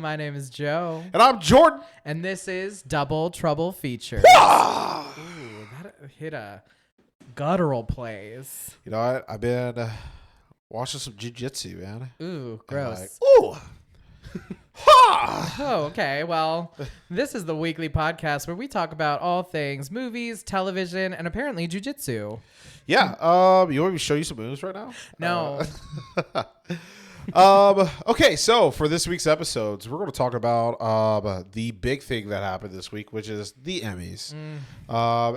My name is Joe. And I'm Jordan. And this is Double Trouble Features. Ooh, that hit a guttural place. You know what? I've been watching some jiu-jitsu, man. Ooh, gross. Ooh. Ha! Oh, okay. Well, this is the weekly podcast where we talk about all things movies, television, and apparently jiu-jitsu. Yeah. You want me to show you some moves right now? No. Okay, so for this week's episodes, we're going to talk about the big thing that happened this week, which is the Emmys.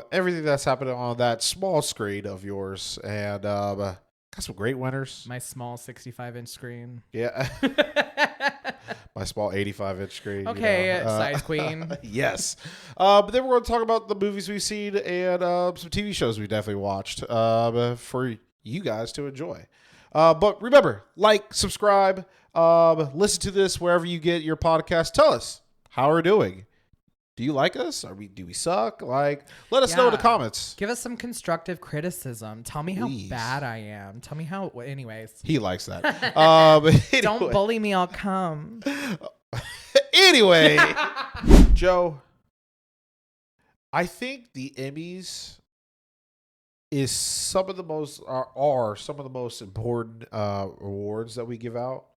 Everything that's happening on that small screen of yours, and got some great winners. My small 65-inch screen. Yeah. My small 85-inch screen. Okay, size queen. Yes. But then we're going to talk about the movies we've seen and some TV shows we definitely watched for you guys to enjoy. But remember, like, subscribe, listen to this wherever you get your podcast. Tell us how we're doing. Do you like us? Do we suck? Like, let us know in the comments. Give us some constructive criticism. Tell me how Please. bad I am. Tell me how. Anyways, he likes that. Anyway. Don't bully me. I'll come. Anyway, Joe, I think the Emmys is some of the most important awards that we give out.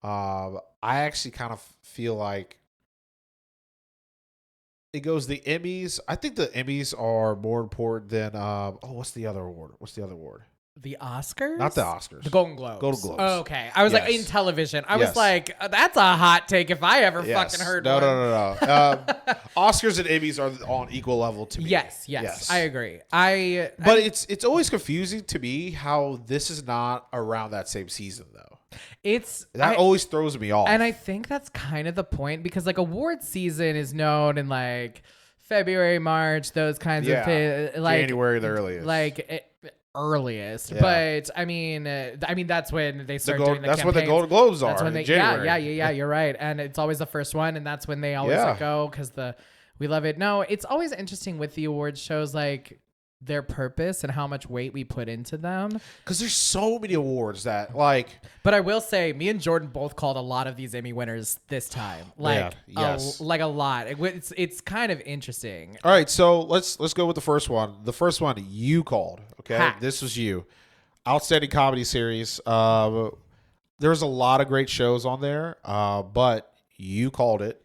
I actually kind of feel like it goes the Emmys. I think the Emmys are more important than what's the other award? The Oscars? Not the Oscars. The Golden Globes. Golden Globes. Oh, okay. I was like, in television. I was Yes. like, that's a hot take if I ever fucking heard one. No. Oscars and Emmys are on equal level to me. Yes. I agree. But it's always confusing to me how this is not around that same season though. That always throws me off. And I think that's kind of the point because like award season is known in like February, March, those kinds of things. Like January the earliest. Earliest, Yeah. but I mean that's when they start doing the that's campaigns. when the Golden Globes are. That's when in they, January. yeah, you're right, and it's always the first one, and that's when they always go because we love it. No, it's always interesting with the awards shows, like their purpose and how much weight we put into them. Because there's so many awards that like. But I will say, me and Jordan both called a lot of these Emmy winners this time, like yes. a lot. It's kind of interesting. All right, so let's go with the first one. The first one you called. Okay, Hacks. This was you. Outstanding comedy series. There's a lot of great shows on there, but you called it.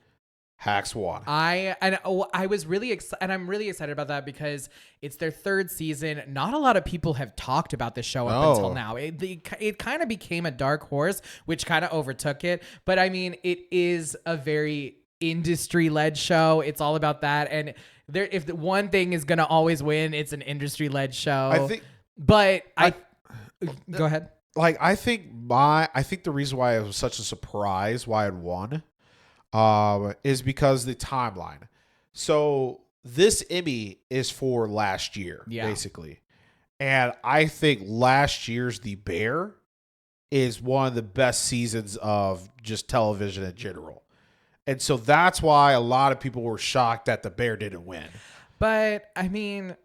Hacks won. I was really excited, and I'm really excited about that because it's their third season. Not a lot of people have talked about this show up until now. It kind of became a dark horse, which kind of overtook it. But I mean, it is a very industry-led show. It's all about that, and if the one thing is gonna always win, it's an industry-led show. I think, but go ahead. Like I think the reason why it was such a surprise why it won. Is because the timeline. So this Emmy is for last year, basically. And I think last year's The Bear is one of the best seasons of just television in general. And so that's why a lot of people were shocked that The Bear didn't win. But I mean,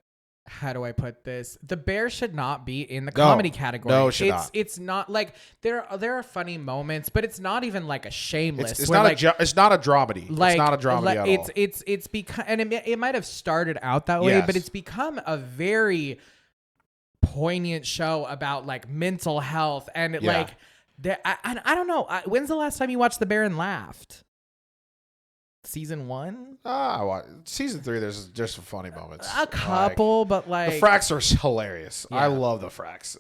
how do I put this? The Bear should not be in the comedy category. No, it should not. It's not like there are funny moments, but it's not even like a Shameless. It's not a dramedy. Like, it's not a dramedy at all. It's become, and it might have started out that way, but it's become a very poignant show about like mental health and I don't know. When's the last time you watched The Bear and laughed? Season 1? Season 3, there's just some funny moments. A couple, but like the Fracks are hilarious. Yeah. I love the Fracks.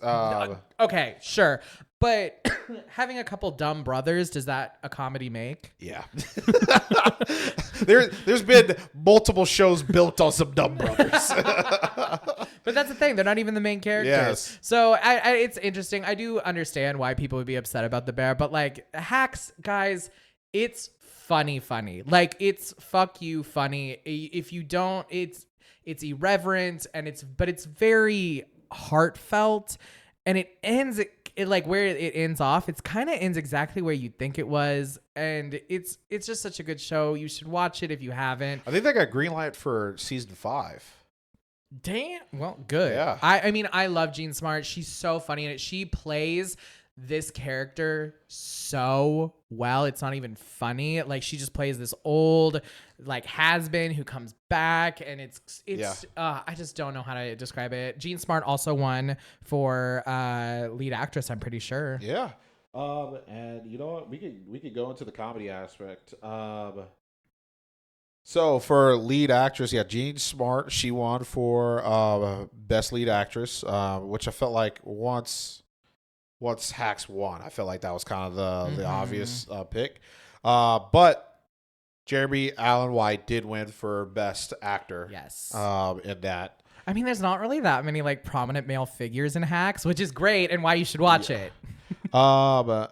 Okay, sure. But having a couple dumb brothers, does that a comedy make? Yeah. There's been multiple shows built on some dumb brothers. But that's the thing. They're not even the main characters. Yes. So it's interesting. I do understand why people would be upset about The Bear. But like Hacks, guys, it's funny. Like it's fuck you funny. If you don't, it's irreverent and it's very heartfelt, and it ends like where it ends off. It's kind of ends exactly where you think it was, and it's just such a good show. You should watch it if you haven't. I think they got green light for season 5. Damn. Well, good. Yeah. I mean, I love Jean Smart. She's so funny in it. She plays this character so well. It's not even funny. Like, she just plays this old, like, has-been who comes back, and I just don't know how to describe it. Jean Smart also won for lead actress, I'm pretty sure. Yeah. And you know what? We could go into the comedy aspect. So for lead actress, yeah, Jean Smart, she won for best lead actress, which I felt like once Hacks won, I felt like that was kind of the obvious pick. But Jeremy Allen White did win for best actor. Yes. In that. I mean, there's not really that many like prominent male figures in Hacks, which is great and why you should watch it. Jeremy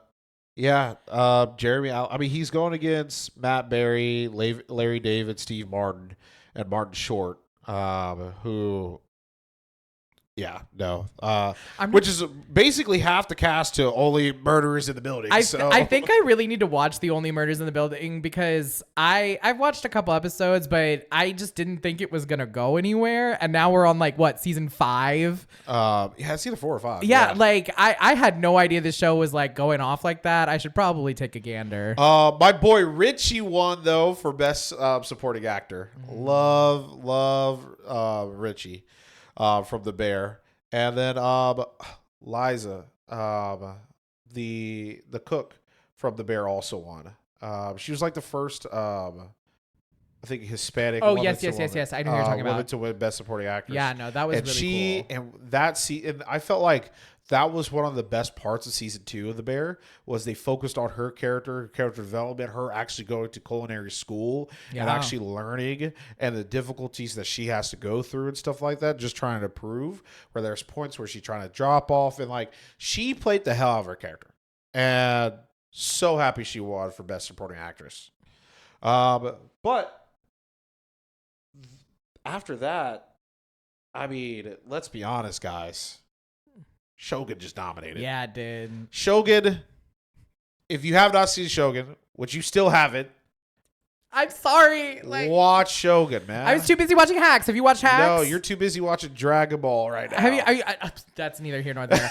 Allen. I mean, he's going against Matt Berry, Larry David, Steve Martin, and Martin Short, who. Yeah, no. Which is basically half the cast to Only Murderers in the Building. I think I really need to watch the Only Murders in the Building because I've watched a couple episodes, but I just didn't think it was gonna go anywhere. And now we're on like what, season 5? Yeah, season 4 or 5. Yeah, like I had no idea this show was like going off like that. I should probably take a gander. My boy Richie won though for best supporting actor. Love Richie. From The Bear, and then Liza, the cook from The Bear, also won. She was like the first, I think, Hispanic. Oh yes. I know who you're talking about. Woman to win Best Supporting Actress. Yeah, no, that was and really cool. And that and I felt like that was one of the best parts of season 2 of The Bear, was they focused on her character development, her actually going to culinary school and actually learning, and the difficulties that she has to go through and stuff like that, just trying to prove, where there's points where she's trying to drop off, and like she played the hell out of her character. And so happy she won for Best Supporting Actress. But after that, I mean, let's be honest, guys. Shogun just dominated. Yeah, it did. Shogun, if you have not seen Shogun, which you still haven't, I'm sorry. Watch Shogun, man. I was too busy watching Hacks. Have you watched Hacks? No, you're too busy watching Dragon Ball right now. That's neither here nor there.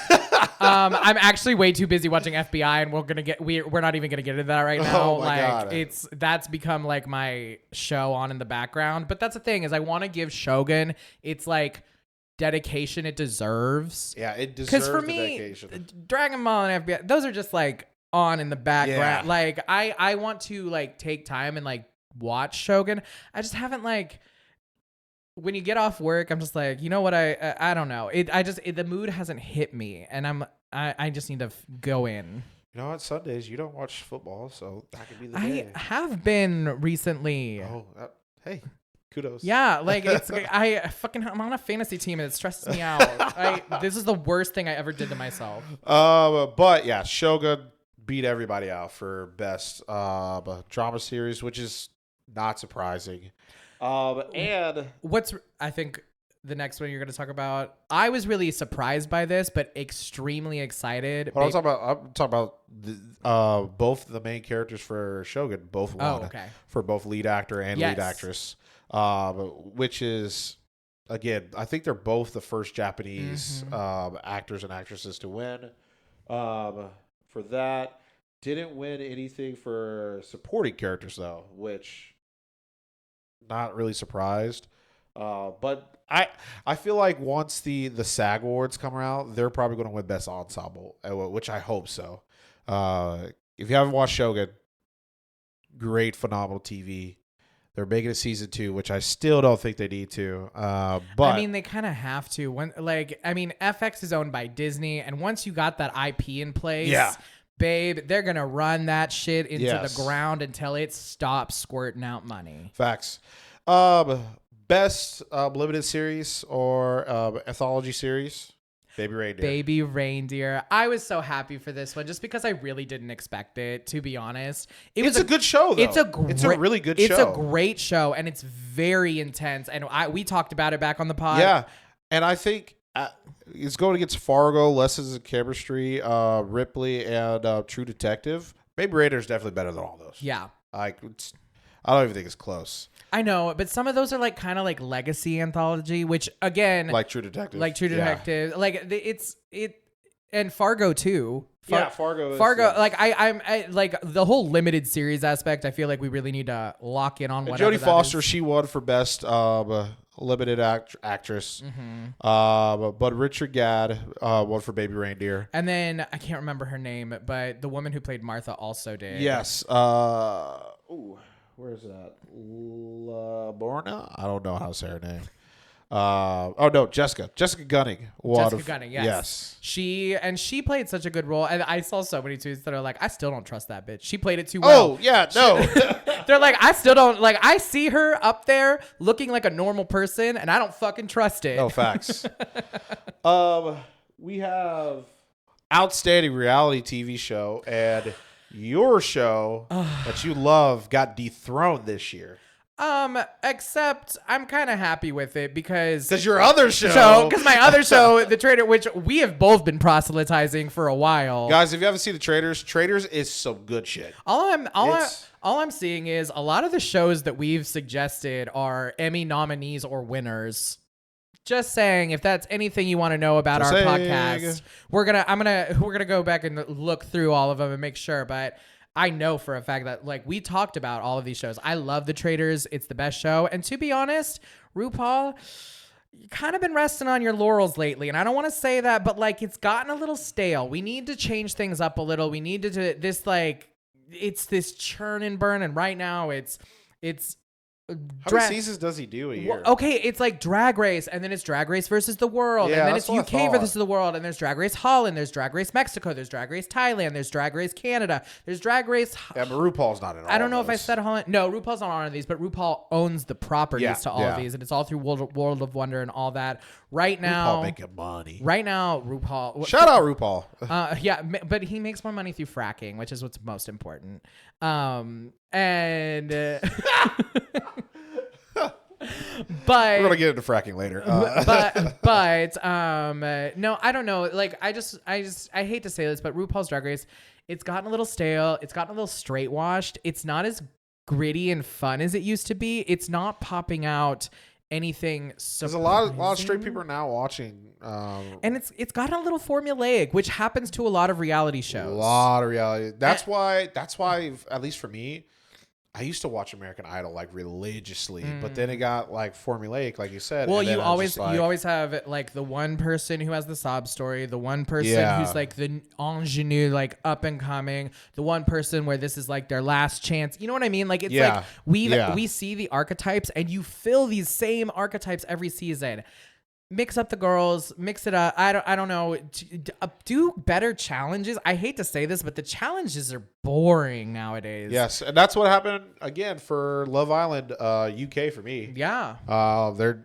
I'm actually way too busy watching FBI, and we're not even gonna get into that right now. Oh my God. That's become like my show on in the background. But that's the thing, is I want to give Shogun its like dedication it deserves. Yeah, it deserves because for the me, dedication. Dragon Ball and FBI, those are just like on in the background. Yeah. Like I want to like take time and like watch Shogun. I just haven't like. When you get off work, I'm just like, you know what? I don't know. The mood hasn't hit me, and I just need to go in. You know what? Sundays you don't watch football, so that could be the day. I have been recently. Oh, hey, kudos. Yeah, like I'm on a fantasy team and it stresses me out. This is the worst thing I ever did to myself. But yeah, Shogun beat everybody out for best drama series, which is not surprising. And I think the next one you're going to talk about, I was really surprised by this, but extremely excited. I'm talking about both the main characters for Shogun both won for both lead actor and lead actress, which is, again, I think they're both the first Japanese actors and actresses to win. For that, didn't win anything for supporting characters though, which. Not really surprised, but I feel like once the SAG awards come out, they're probably going to win best ensemble, which I hope so. If you haven't watched Shogun, great, phenomenal TV. They're making a season 2, which I still don't think they need to. But I mean, they kind of have to. FX is owned by Disney, and once you got that IP in place, babe, they're going to run that shit into the ground until it stops squirting out money. Facts. Best limited series or anthology series? Baby Reindeer. Baby Reindeer. I was so happy for this one just because I really didn't expect it, to be honest. It's a good show, though. It's a really good show. It's a great show, and it's very intense. And we talked about it back on the pod. Yeah, and I think... it's going against Fargo, Lessons in Chemistry, Ripley, and True Detective. Baby Raider is definitely better than all those. Yeah. I don't even think it's close. I know, but some of those are like kind of like legacy anthology, which again, like True Detective. Like True Detective, like and Fargo too. Fargo. Fargo, like I like the whole limited series aspect. I feel like we really need to lock in on what. Jodie Foster, she won for best limited actress. But Richard Gadd won for Baby Reindeer. And then I can't remember her name, but the woman who played Martha also did. Yes. Where is that? Borna? I don't know how to say her name. Jessica Gunning. Jessica Gunning, yes. She played such a good role, and I saw so many tweets that are like, I still don't trust that bitch. She played it too well. Oh yeah, no. They're like, I still don't like. I see her up there looking like a normal person, and I don't fucking trust it. No facts. We have outstanding reality TV show, and your show that you love got dethroned this year. Except I'm kind of happy with it because your other show. Because my other show, The Trader, which we have both been proselytizing for a while. Guys, if you haven't seen The Traders is some good shit. All I'm seeing is a lot of the shows that we've suggested are Emmy nominees or winners. Just saying, if that's anything you want to know about our podcast, we're gonna go back and look through all of them and make sure. But I know for a fact that like we talked about all of these shows. I love The Traitors. It's the best show. And to be honest, RuPaul, you kind of been resting on your laurels lately. And I don't want to say that, but like it's gotten a little stale. We need to change things up a little. We need to do this, like it's this churn and burn. And right now it's how many seasons does he do a year? Well, okay, it's like Drag Race, and then it's Drag Race versus the world, and then it's UK versus the world, and there's Drag Race Holland, there's Drag Race Mexico, there's Drag Race Thailand, there's Drag Race Canada, there's Drag Race. Yeah, but RuPaul's not in all I don't know of if I said Holland. No, RuPaul's not on these, but RuPaul owns the properties to all of these, and it's all through World of Wonder and all that. Right now, RuPaul making money. Right now, RuPaul. Shout out RuPaul. Yeah, but he makes more money through fracking, which is what's most important. But we're gonna get into fracking later. No, I don't know. Like, I hate to say this, but RuPaul's Drag Race, it's gotten a little stale. It's gotten a little straight washed. It's not as gritty and fun as it used to be. It's not popping out anything. There's a lot of straight people are now watching, and it's gotten a little formulaic, which happens to a lot of reality shows. A lot of reality. That's why, at least for me, I used to watch American Idol like religiously, but then it got like formulaic, like you said. Well, you always have like the one person who has the sob story, the one person who's like the ingenue, like up and coming, the one person where this is like their last chance. You know what I mean? Like it's like we see the archetypes, and you fill these same archetypes every season. Mix up the girls, mix it up. I don't know. Do better challenges. I hate to say this, but the challenges are boring nowadays. Yes, and that's what happened again for Love Island UK for me. Yeah.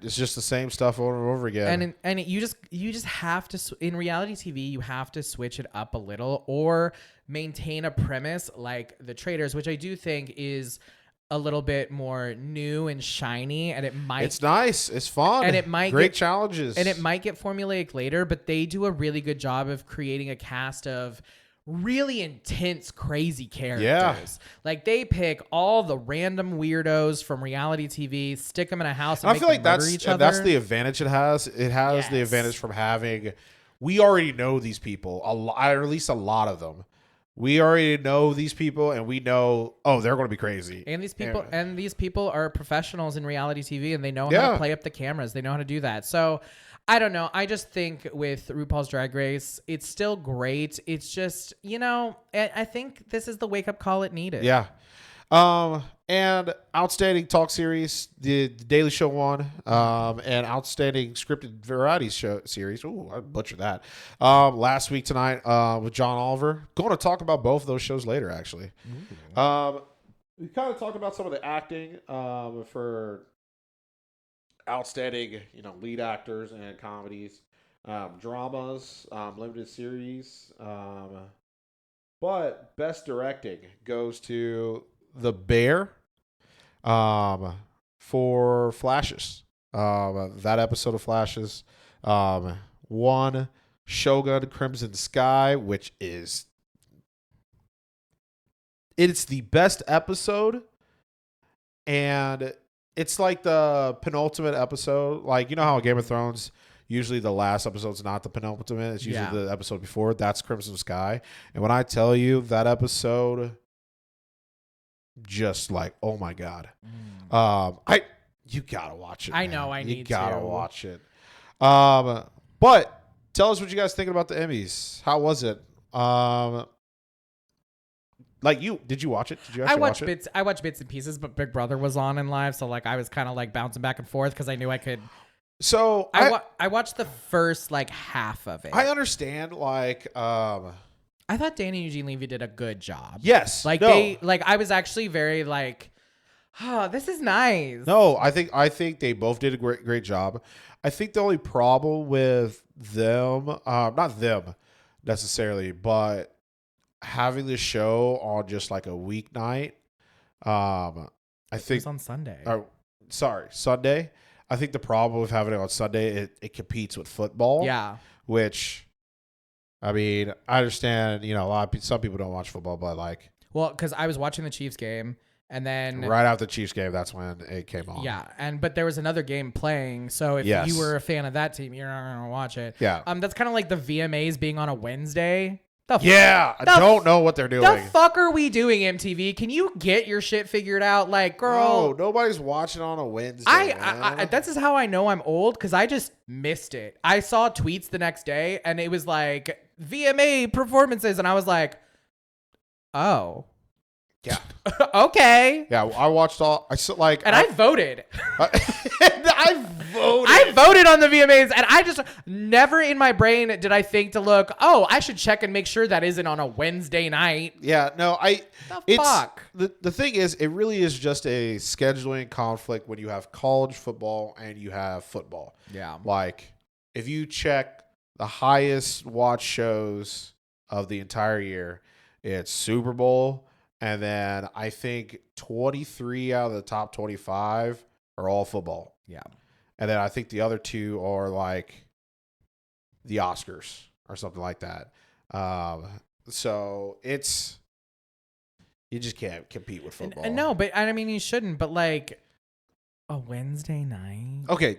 It's just the same stuff over and over again. And you just have to, in reality TV, you have to switch it up a little or maintain a premise like The Traitors, which I do think is a little bit more new and shiny, and it's nice, it's fun, and it might great challenges, and it might get formulaic later, but they do a really good job of creating a cast of really intense, crazy characters. Like they pick all the random weirdos from reality TV, stick them in a house, and I feel like that's the advantage it has. It has the advantage from having. We already know these people or at least a lot of them. We already know these people, and we know, they're going to be crazy. And these people are professionals in reality TV, and they know how to play up the cameras. They know how to do that. So, I don't know. I just think with RuPaul's Drag Race, it's still great. It's just, I think this is the wake-up call it needed. Yeah. And outstanding talk series, the Daily Show won, and outstanding scripted variety show series. Ooh, I butchered that. Last week tonight, with John Oliver. Going to talk about both of those shows later, actually. We kind of talked about some of the acting, for outstanding, lead actors and comedies, dramas, limited series, but best directing goes to The Bear, for Flashes. That episode of Flashes, won Shogun Crimson Sky, which it's the best episode, and it's like the penultimate episode. Like, you know how in Game of Thrones usually the last episode's not the penultimate. It's usually Yeah. the episode before. That's Crimson Sky. And when I tell you that episode, just like, oh my God. You gotta watch it. I man. know I you need gotta to. watch it. But tell us what you guys thinking about the Emmys. How was it? Did you watch it? Did you actually watch it? I watched bits and pieces, but Big Brother was on in live, so like I was kind of like bouncing back and forth because I knew I could. So I watched the first like half of it. I understand I thought Danny and Eugene Levy did a good job. yes. Like no. I was actually very like, oh, this is nice. No, I think they both did a great job. I think the only problem with them, not them necessarily, but having the show on just like a weeknight, I It think was on Sunday. Sunday. I think the problem with having it on Sunday, it competes with football. Yeah. Which, I mean, I understand. Some people don't watch football, but like, Well, because I was watching the Chiefs game, and then right after the Chiefs game, that's when it came on. yeah, but there was another game playing, so if Yes. you were a fan of that team, you're not gonna watch it. Yeah. That's kind of like the VMAs being on a Wednesday. Yeah, I don't know what they're doing. The fuck are we doing, MTV? Can you get your shit figured out? Like, girl, No, nobody's watching on a Wednesday. I that's just how I know I'm old because I just missed it. I saw tweets the next day and it was like VMA performances, and I was like, oh, yeah, okay. yeah. I watched all. I saw like, And I voted. I voted. I voted on the VMAs, and I just never in my brain did I think to look, oh, I should check and make sure that isn't on a Wednesday night. Yeah, no, Fuck. The thing is, it really is just a scheduling conflict when you have college football and you have football. Yeah. Like, if you check the highest watch shows of the entire year, it's Super Bowl, and then I think 23 out of the top 25 are all football. Yeah. And then I think the other two are like the Oscars or something like that. So you just can't compete with football. And no, but I mean, you shouldn't, but like a Wednesday night. Okay,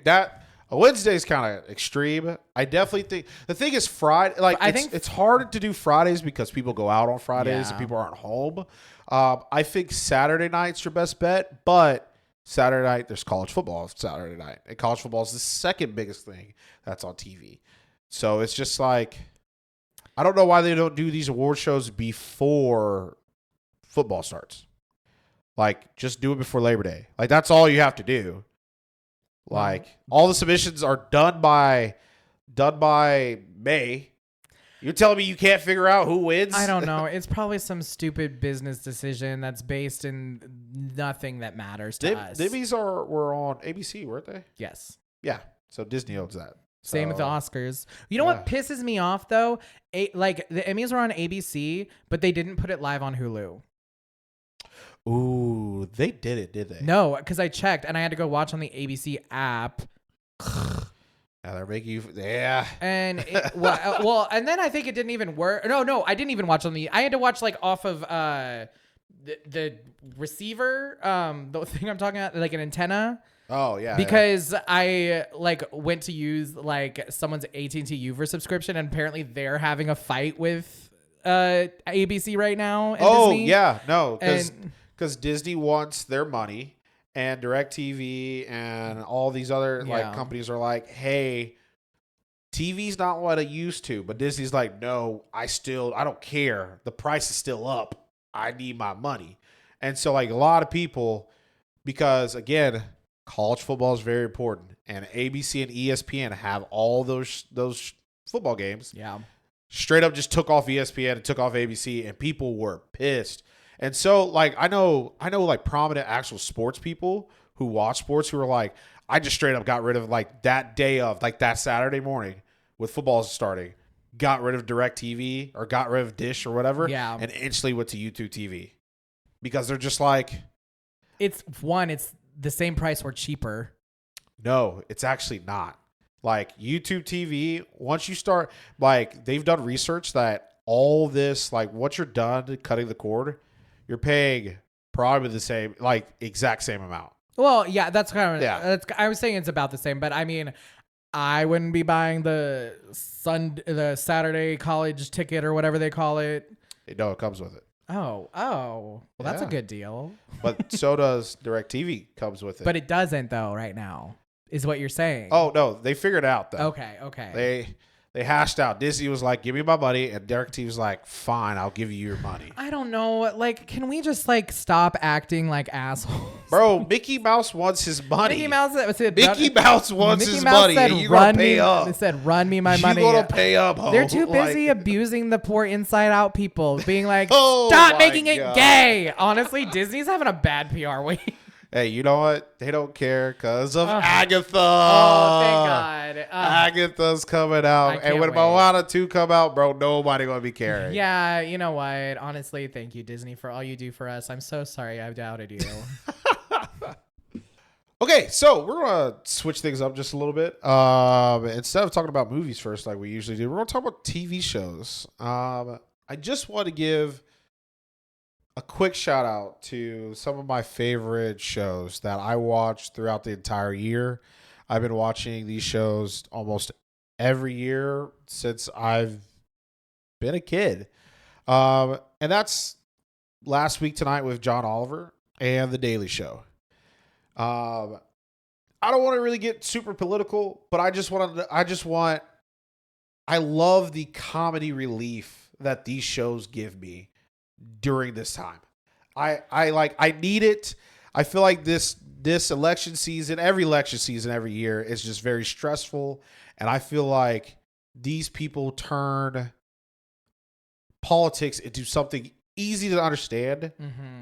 a Wednesday is kind of extreme. I definitely think the thing is Friday. Like, I think it's hard to do Fridays because people go out on Fridays and people aren't home. I think Saturday night's your best bet, but Saturday night there's college football. Saturday night, and college football is the second biggest thing that's on TV. So it's just like, I don't know why they don't do these award shows before football starts. Like, just do it before Labor Day. Like, that's all you have to do. Like, all the submissions are done by May. You're telling me you can't figure out who wins? I don't know. It's probably some stupid business decision that's based in nothing that matters to us. The Emmys were on ABC, weren't they? Yes. Yeah. So Disney owns that. Same with the Oscars. You know what pisses me off though? Like the Emmys were on ABC, but they didn't put it live on Hulu. Ooh, they did it, did they? No, because I checked and I had to go watch on the ABC app. Yeah, they're making you. Yeah. And well, and then I think it didn't even work. No, I didn't even watch on the. I had to watch like off of the receiver, the thing I'm talking about, like an antenna. Oh yeah. Because I like went to use like someone's AT&T Uver subscription, and apparently they're having a fight with ABC right now. And Disney. Yeah, no, because Disney wants their money, and DirecTV and all these other like companies are like, hey, TV's not what it used to, but Disney's like, no, I don't care. The price is still up. I need my money. And so like a lot of people, because again, college football is very important, and ABC and ESPN have all those football games. Yeah. Straight up just took off ESPN and took off ABC, and people were pissed. And so like I know like prominent actual sports people who watch sports who are like, I just straight up got rid of like that day of like that Saturday morning with football starting, got rid of DirecTV or got rid of Dish or whatever, and instantly went to YouTube TV because they're just like, it's the same price or cheaper. No, it's actually not. Like YouTube TV, once you start, like they've done research that all this, like once you're done cutting the cord, you're paying probably the same, like exact same amount. Well, yeah, that's kind of, I was saying it's about the same, but I mean, I wouldn't be buying the Saturday college ticket or whatever they call it. No, it comes with it. Oh. Well, that's a Yeah. good deal. But so does DirecTV comes with it. But it doesn't though right now, is what you're saying. Oh no, they figured it out though. Okay. They hashed out. Disney was like, "Give me my money," and DirecTV was like, "Fine, I'll give you your money." I don't know. Like, can we just like stop acting like assholes? Bro, Mickey Mouse wants his money. Mickey Mouse said, Mickey Mouse wants Mickey his Mouse money, said, and you gotta pay me, up. They said, "Run me my money." You gotta pay up, ho. They're too busy Like, abusing the poor Inside Out people, being like, Oh "Stop my making it God. gay." Honestly, Disney's having a bad PR week. hey, you know what? They don't care because of Agatha. Oh, thank God. Agatha's coming out. can't And when wait. Moana 2 come out, bro, nobody gonna be caring. Yeah, you know what? Honestly, thank you, Disney, for all you do for us. I'm so sorry I've doubted you. Okay, so we're gonna switch things up just a little bit. Instead of talking about movies first, like we usually do, we're gonna talk about TV shows. I just want to give a quick shout out to some of my favorite shows that I watched throughout the entire year. I've been watching these shows almost every year since I've been a kid. And that's Last Week Tonight with John Oliver and The Daily Show. I don't want to really get super political, but I love the comedy relief that these shows give me during this time. I need it. I feel like this election season, every election season every year is just very stressful. And I feel like these people turn politics into something easy to understand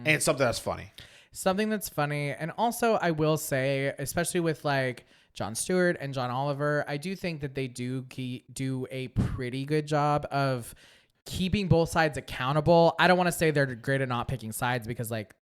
and something that's funny. Something that's funny. And also, I will say, especially with like Jon Stewart and John Oliver, I do think that they do a pretty good job of keeping both sides accountable. I don't want to say they're great at not picking sides because like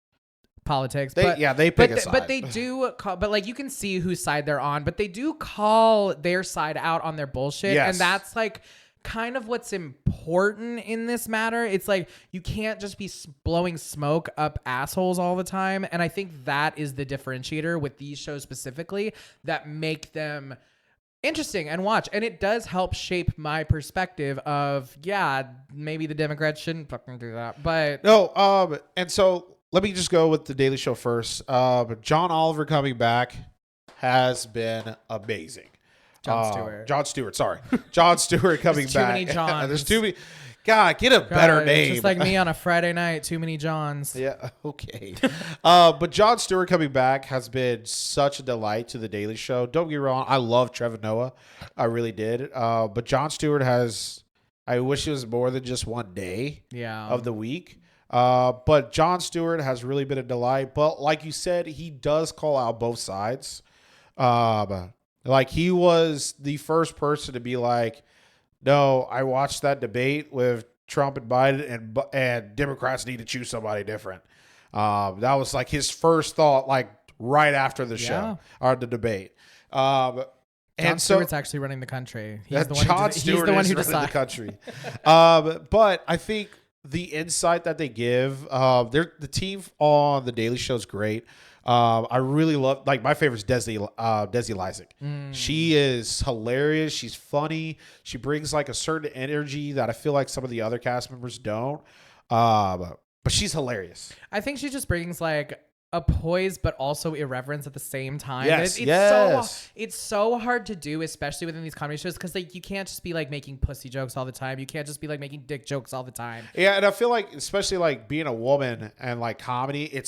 politics, they pick a side. But they do call, but like you can see whose side they're on, but they do call their side out on their bullshit. Yes. And that's like kind of what's important in this matter. It's like you can't just be blowing smoke up assholes all the time. And I think that is the differentiator with these shows specifically that make them interesting and watch. And it does help shape my perspective of, yeah, maybe the Democrats shouldn't fucking do that. But no, and so let me just go with The Daily Show first. John Oliver coming back has been amazing. Jon Stewart, sorry. Jon Stewart coming There's back. too many Johns. There's too many. God, get a better name. Just like me on a Friday night, too many Johns. Yeah, okay. But Jon Stewart coming back has been such a delight to The Daily Show. Don't get me wrong, I love Trevor Noah. I really did. But Jon Stewart I wish it was more than just one day of the week. But Jon Stewart has really been a delight. But like you said, he does call out both sides. Like he was the first person to be like, no, I watched that debate with Trump and Biden, and Democrats need to choose somebody different. That was like his first thought, like right after the show or the debate. Jon Stewart's actually running the country. He's the one who decides the country. But I think the insight that they give, the team on The Daily Show is great. I really love, like, my favorite is Desi Lysick. She is hilarious. She's funny. She brings like a certain energy that I feel like some of the other cast members don't. But she's hilarious. I think she just brings like a poise, but also irreverence at the same time. Yes, it's so hard to do, especially within these comedy shows, because like you can't just be like making pussy jokes all the time. You can't just be like making dick jokes all the time. Yeah, and I feel like, especially like being a woman and like comedy,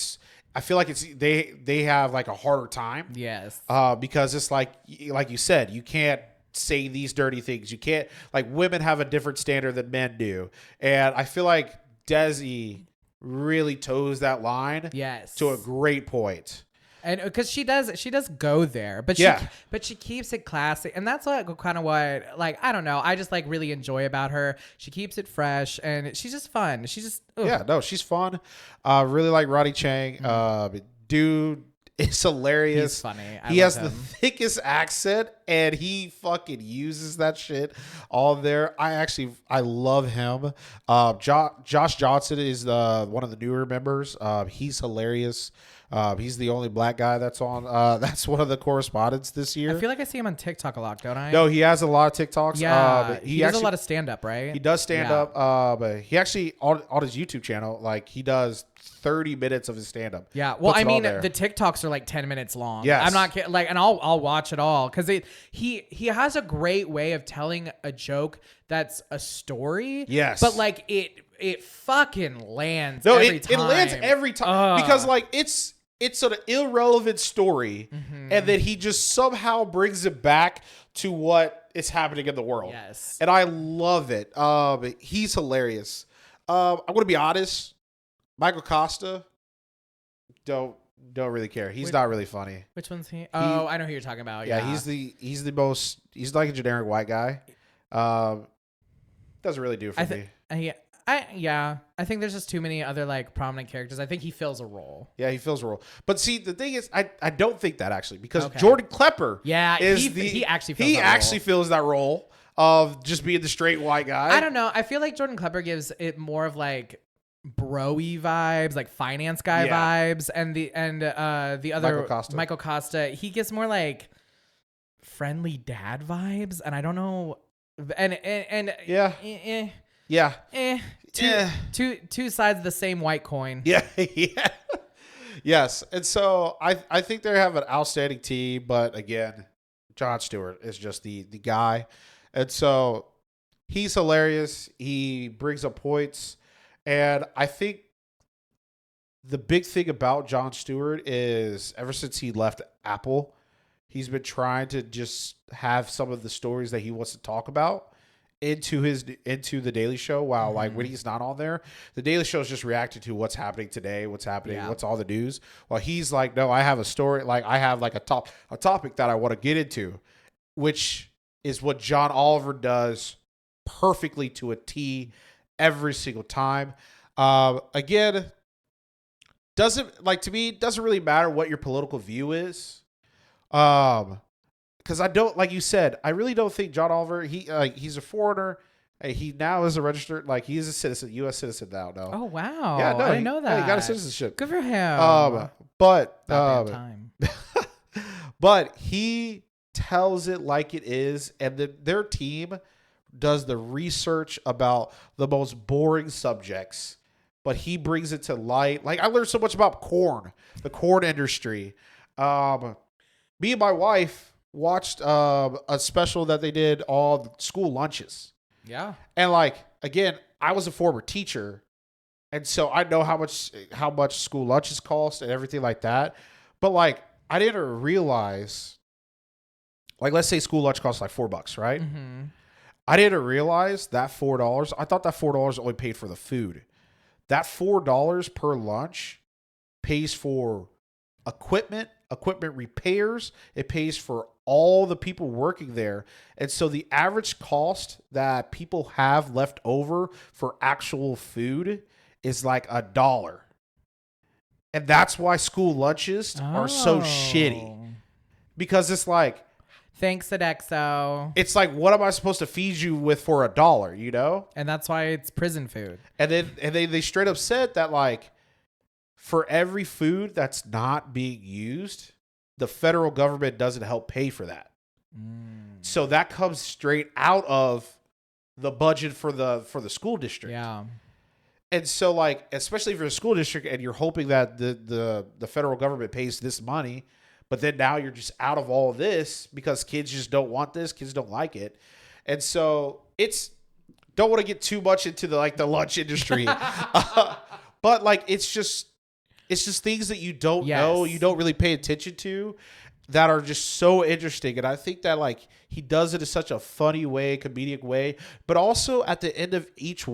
I feel like they have like a harder time. Yes. Because it's like you said, you can't say these dirty things. You can't, like, women have a different standard than men do. And I feel like Desi really toes that line. Yes. To a great point. And because she does go there, but she keeps it classy, and that's like kind of what, like, I don't know, I just like really enjoy about her. She keeps it fresh, and she's just fun. She's just she's fun. Really like Roddy Chang. Dude is hilarious. He's funny. He has the thickest accent, and he fucking uses that shit all there. I love him. Josh Johnson is one of the newer members. He's hilarious. He's the only black guy that's on. That's one of the correspondents this year. I feel like I see him on TikTok a lot, don't I? No, he has a lot of TikToks. Yeah, he does actually, a lot of stand up, right? He does stand up. But he actually on his YouTube channel, like he does 30 minutes of his stand up. Yeah. Well, I mean, the TikToks are like 10 minutes long. Yes. I'm not kidding. Like, and I'll watch it all because he has a great way of telling a joke that's a story. Yes. But like it fucking lands. No, every it time. lands every time because like it's an irrelevant story, and then he just somehow brings it back to what is happening in the world. Yes. And I love it. He's hilarious. I'm gonna be honest. Michael Costa, don't really care. He's not really funny. Which one's he? Oh, I know who you're talking about. Yeah, he's like a generic white guy. Doesn't really do it for me. I think there's just too many other like prominent characters. I think he fills a role. Yeah, he fills a role. But see, the thing is, I don't think that actually because Jordan Klepper, he actually fills that role of just being the straight white guy. I don't know. I feel like Jordan Klepper gives it more of like bro-y vibes, like finance guy vibes, and the other Michael Costa, he gives more like friendly dad vibes, and I don't know, two sides of the same white coin. Yeah. Yes, and so I think they have an outstanding team, but again, Jon Stewart is just the guy, and so he's hilarious. He brings up points. And I think the big thing about Jon Stewart is ever since he left Apple, he's been trying to just have some of the stories that he wants to talk about into the Daily Show. While like when he's not on there, the Daily Show is just reacting to what's happening today, what's happening, what's all the news. While he's like, no, I have a story. Like I have like a topic that I want to get into, which is what John Oliver does perfectly to a T. Every single time. Again, doesn't really matter what your political view is. Because I don't, like you said, I really don't think John Oliver, he's a foreigner. He now is a registered, like he's a citizen, U.S. citizen now. No. Oh wow! Yeah, no, I didn't know that. He got a citizenship. Good for him. But he tells it like it is, and their team does the research about the most boring subjects, but he brings it to light. Like I learned so much about the corn industry. Me and my wife watched a special that they did all school lunches. Yeah. And like, again, I was a former teacher, and so I know how much school lunches cost and everything like that. But like, I didn't realize, like, let's say school lunch costs like $4, right? Mm-hmm. I didn't realize that $4. I thought that $4 only paid for the food. That $4 per lunch pays for equipment repairs. It pays for all the people working there. And so the average cost that people have left over for actual food is like $1. And that's why school lunches are so shitty. Because it's like, thanks, Sodexo. it's like, what am I supposed to feed you with for $1, you know? And that's why it's prison food. And then they straight up said that, like, for every food that's not being used, the federal government doesn't help pay for that. So that comes straight out of the budget for the school district. Yeah. And so, like, especially if you're a school district and you're hoping that the federal government pays this money, but then now you're just out of all of this because kids just don't want this, kids don't like it. And so don't want to get too much into the lunch industry. But like, it's just things that you don't know, you don't really pay attention to, that are just so interesting. And I think that, like, he does it in such a funny way, comedic way, but also at the end of each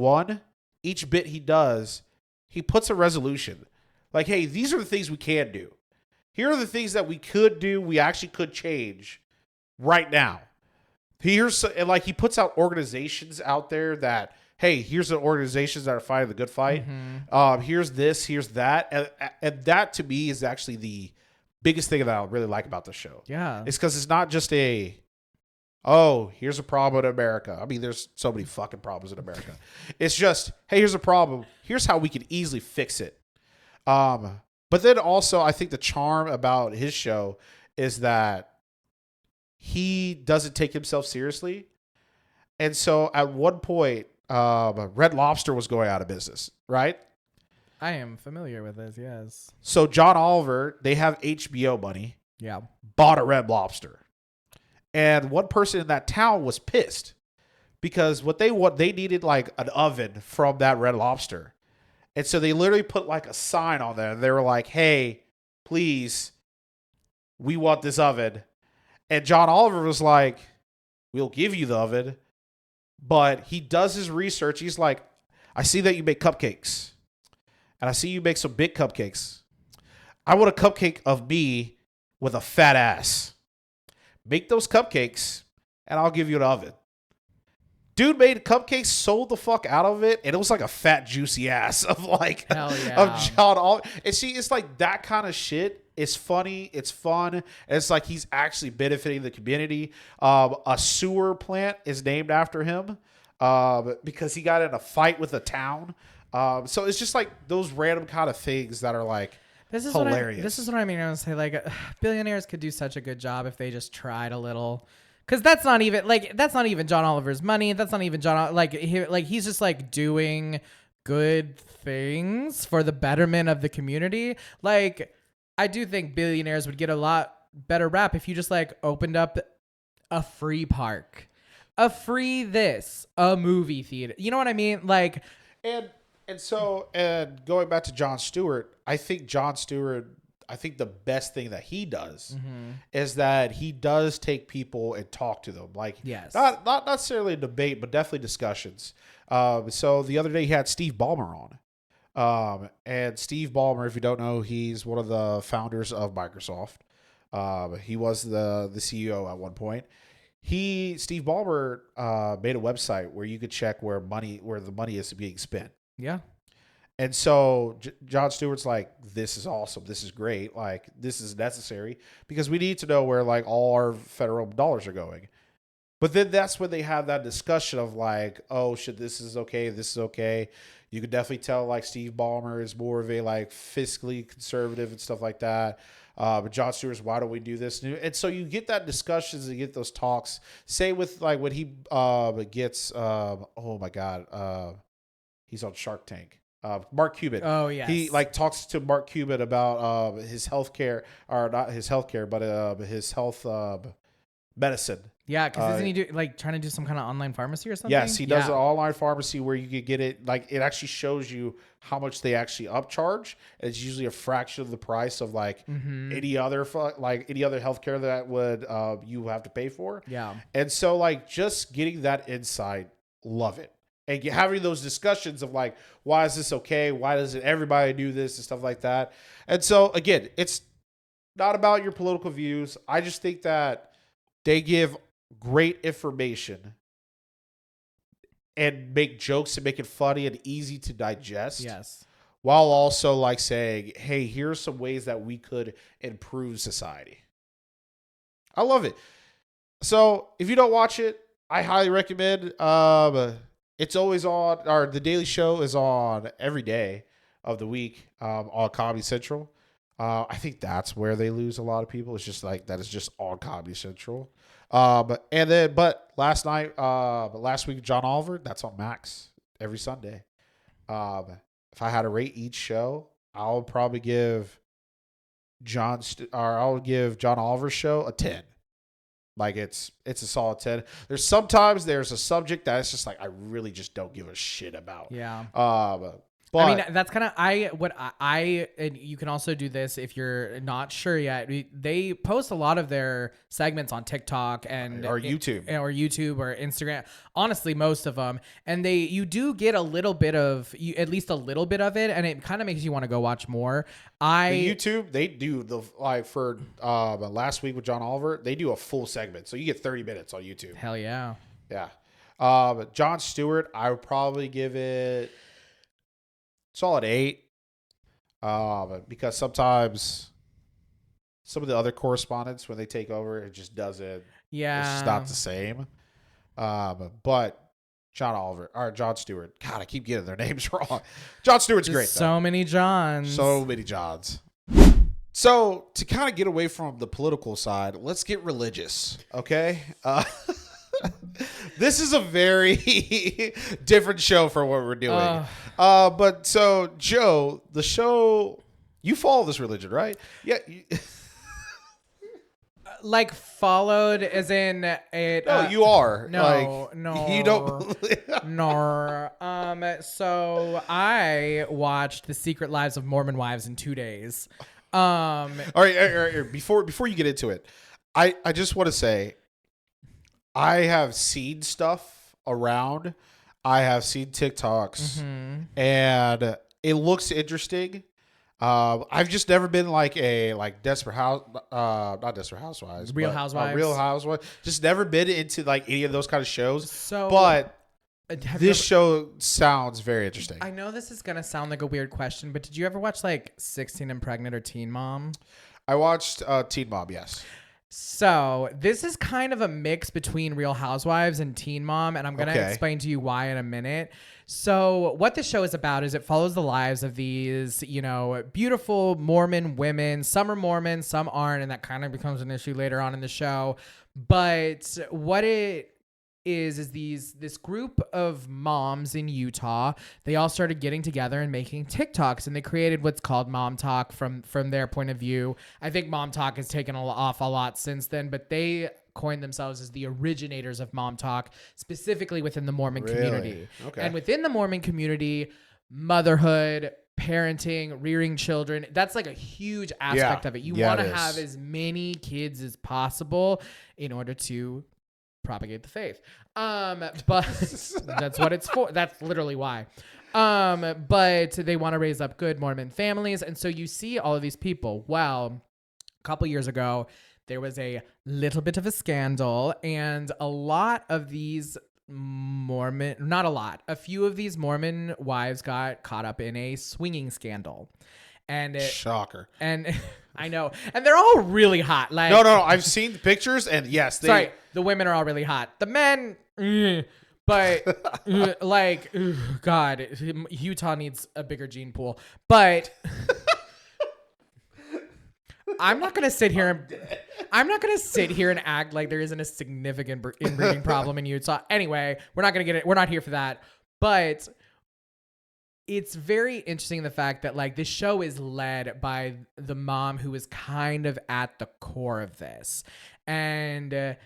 bit he does, he puts a resolution. Like, hey, these are the things we can do. Here are the things that we could do, we actually could change right now. And like, he puts out organizations out there that, hey, here's the organizations that are fighting the good fight. Mm-hmm. Here's this, here's that. And that, to me, is actually the biggest thing that I really like about the show. Yeah. It's because it's not just here's a problem in America. I mean, there's so many fucking problems in America. It's just, hey, here's a problem. Here's how we can easily fix it. But then also, I think the charm about his show is that he doesn't take himself seriously. And so at one point, Red Lobster was going out of business, right? I am familiar with this, yes. So John Oliver, they have HBO money, Yeah. bought a Red Lobster. And one person in that town was pissed because what they needed like an oven from that Red Lobster. And so they literally put like a sign on there. And they were like, hey, please, we want this oven. And John Oliver was like, we'll give you the oven. But he does his research. He's like, I see that you make cupcakes. And I see you make some big cupcakes. I want a cupcake of me with a fat ass. Make those cupcakes, and I'll give you an oven. Dude made cupcakes, sold the fuck out of it, and it was like a fat, juicy ass of like Hell yeah. of John Oliver. And see, it's like that kind of shit. It's funny, it's fun, and it's like he's actually benefiting the community. A sewer plant is named after him because he got in a fight with a town. So it's just like those random kind of things that are like hilarious. This is what I mean. I was say like billionaires could do such a good job if they just tried a little. Because that's not even John Oliver's money. That's not even he's just like doing good things for the betterment of the community. Like I do think billionaires would get a lot better rap if you just like opened up a free park, a movie theater. You know what I mean? Like And going back to Jon Stewart, I think the best thing that he does is that he does take people and talk to them. Like, yes. not necessarily a debate, but definitely discussions. So the other day he had Steve Ballmer on. And Steve Ballmer, if you don't know, he's one of the founders of Microsoft. He was the CEO at one point. Steve Ballmer made a website where you could check where the money is being spent. Yeah. And so Jon Stewart's like, this is awesome. This is great. Like, this is necessary because we need to know where like all our federal dollars are going. But then that's when they have that discussion of like, oh shit, this is okay. This is okay. You could definitely tell like Steve Ballmer is more of a like fiscally conservative and stuff like that. But Jon Stewart's, why don't we do this? And so you get that discussions and get those talks. Say with like when he gets, oh my God, he's on Shark Tank. Mark Cuban. Oh yes. He like talks to Mark Cuban about his healthcare, or not his healthcare, but his health medicine. Yeah, because isn't he trying to do some kind of online pharmacy or something? Yes, he does an online pharmacy where you could get it. Like it actually shows you how much they actually upcharge. It's usually a fraction of the price of like any other healthcare that would you have to pay for. Yeah, and so like just getting that insight, love it. And having those discussions of like, why is this okay? Why doesn't everybody do this and stuff like that? And so again, it's not about your political views. I just think that they give great information and make jokes and make it funny and easy to digest. Yes. While also like saying, hey, here's some ways that we could improve society. I love it. So if you don't watch it, I highly recommend. It's always on, or the Daily Show is on every day of the week on Comedy Central. I think that's where they lose a lot of people. It's just like that is just on Comedy Central. But last week, John Oliver, that's on Max every Sunday. If I had to rate each show, I would probably give John Oliver's show a 10. Like it's a solid 10. There's a subject that it's just like I really just don't give a shit about. Yeah. But I mean, that's kind of and you can also do this if you're not sure yet. They post a lot of their segments on TikTok or YouTube or Instagram. Honestly, most of them, and you do get at least a little bit of it, and it kind of makes you want to go watch more. YouTube, they do for last week with John Oliver, they do a full segment, so you get 30 minutes on YouTube. Hell yeah, yeah. Jon Stewart, I would probably give it solid 8, because sometimes some of the other correspondents, when they take over, it just doesn't. Yeah, it's just not the same. But Jon Stewart. God, I keep getting their names wrong. Jon Stewart's great. So many Johns. So many Johns. So to kind of get away from the political side, let's get religious, okay? This is a very different show for what we're doing. But so Joe, the show, you follow this religion, right? Yeah. Like followed as in it. No, you are. No, like, no. You don't. No. So I watched The Secret Lives of Mormon Wives in 2 days. All right. Before you get into it, I just want to say, I have seen stuff around. I have seen TikToks, and it looks interesting. I've just never been like a Desperate House, not Desperate Housewives, Real but, Housewives. Real Housewives. Just never been into like any of those kind of shows. So, but this show sounds very interesting. I know this is gonna sound like a weird question, but did you ever watch like 16 and Pregnant or Teen Mom? I watched Teen Mom, yes. So this is kind of a mix between Real Housewives and Teen Mom, and I'm going to explain to you why in a minute. So what the show is about is it follows the lives of these, beautiful Mormon women. Some are Mormon, some aren't, and that kind of becomes an issue later on in the show. But what it is this group of moms in Utah. They all started getting together and making TikToks, and they created what's called Mom Talk from their point of view. I think Mom Talk has taken off a lot since then, but they coined themselves as the originators of Mom Talk, specifically within the Mormon community. Okay. And within the Mormon community, motherhood, parenting, rearing children, that's like a huge aspect of it. You want to have as many kids as possible in order to propagate the faith. But that's what it's for. That's literally why. But they want to raise up good Mormon families. And so you see all of these people. Well, a couple years ago, there was a little bit of a scandal, and a lot of these a few of these Mormon wives got caught up in a swinging scandal. And shocker. And I know. And they're all really hot. Like No. I've seen the pictures, and yes, the women are all really hot. The men, but God, Utah needs a bigger gene pool. But I'm not gonna sit here and act like there isn't a significant inbreeding problem in Utah. Anyway, we're not gonna get it. We're not here for that. But it's very interesting the fact that like this show is led by the mom who is kind of at the core of this. And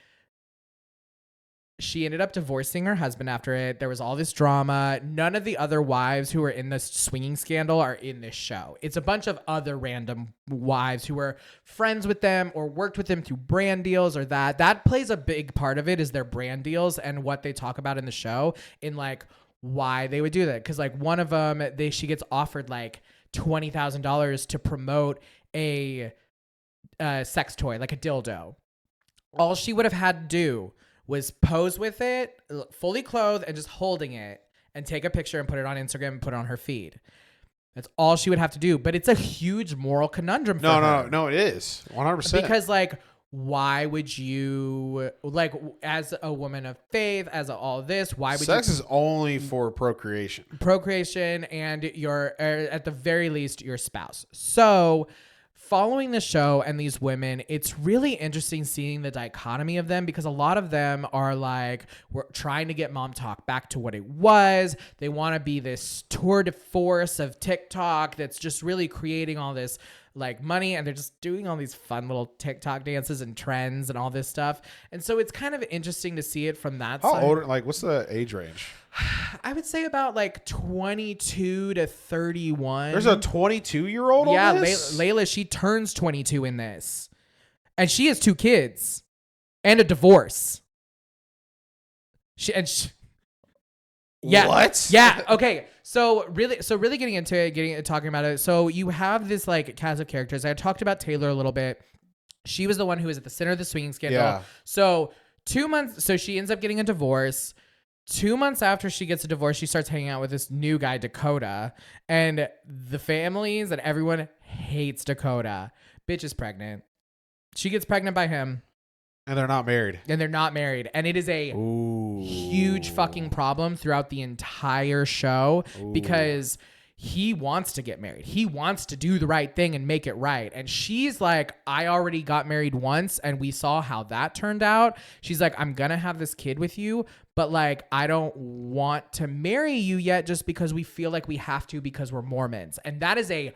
she ended up divorcing her husband after it. There was all this drama. None of the other wives who were in this swinging scandal are in this show. It's a bunch of other random wives who were friends with them or worked with them through brand deals or that. That plays a big part of it is their brand deals and what they talk about in the show in like why they would do that. Because like one of them, she gets offered like $20,000 to promote a sex toy, like a dildo. All she would have had to do was pose with it, fully clothed, and just holding it, and take a picture and put it on Instagram and put it on her feed. That's all she would have to do. But it's a huge moral conundrum for her. No, it is 100%. Because like, why would you like as a woman of faith, as all this? Why would sex is only for procreation and your at the very least your spouse. So following the show and these women, it's really interesting seeing the dichotomy of them because a lot of them are like, we're trying to get Mom Talk back to what it was. They want to be this tour de force of TikTok that's just really creating all this like money, and they're just doing all these fun little TikTok dances and trends and all this stuff. And so it's kind of interesting to see it from that side. How old, like what's the age range? I would say about like 22 to 31. There's a 22-year-old on this? Layla, she turns 22 in this. And she has 2 kids and a divorce. Yeah. What? Yeah. Okay. So really getting into it, talking about it. So you have this like cast of characters. I talked about Taylor a little bit. She was the one who was at the center of the swinging scandal. Yeah. So she ends up getting a divorce. 2 months after she gets a divorce, she starts hanging out with this new guy, Dakota. And the families and everyone hates Dakota. Bitch is pregnant. She gets pregnant by him. And they're not married. And it is a huge fucking problem throughout the entire show because he wants to get married. He wants to do the right thing and make it right. And she's like, I already got married once and we saw how that turned out. She's like, I'm going to have this kid with you, but like, I don't want to marry you yet just because we feel like we have to because we're Mormons. And that is a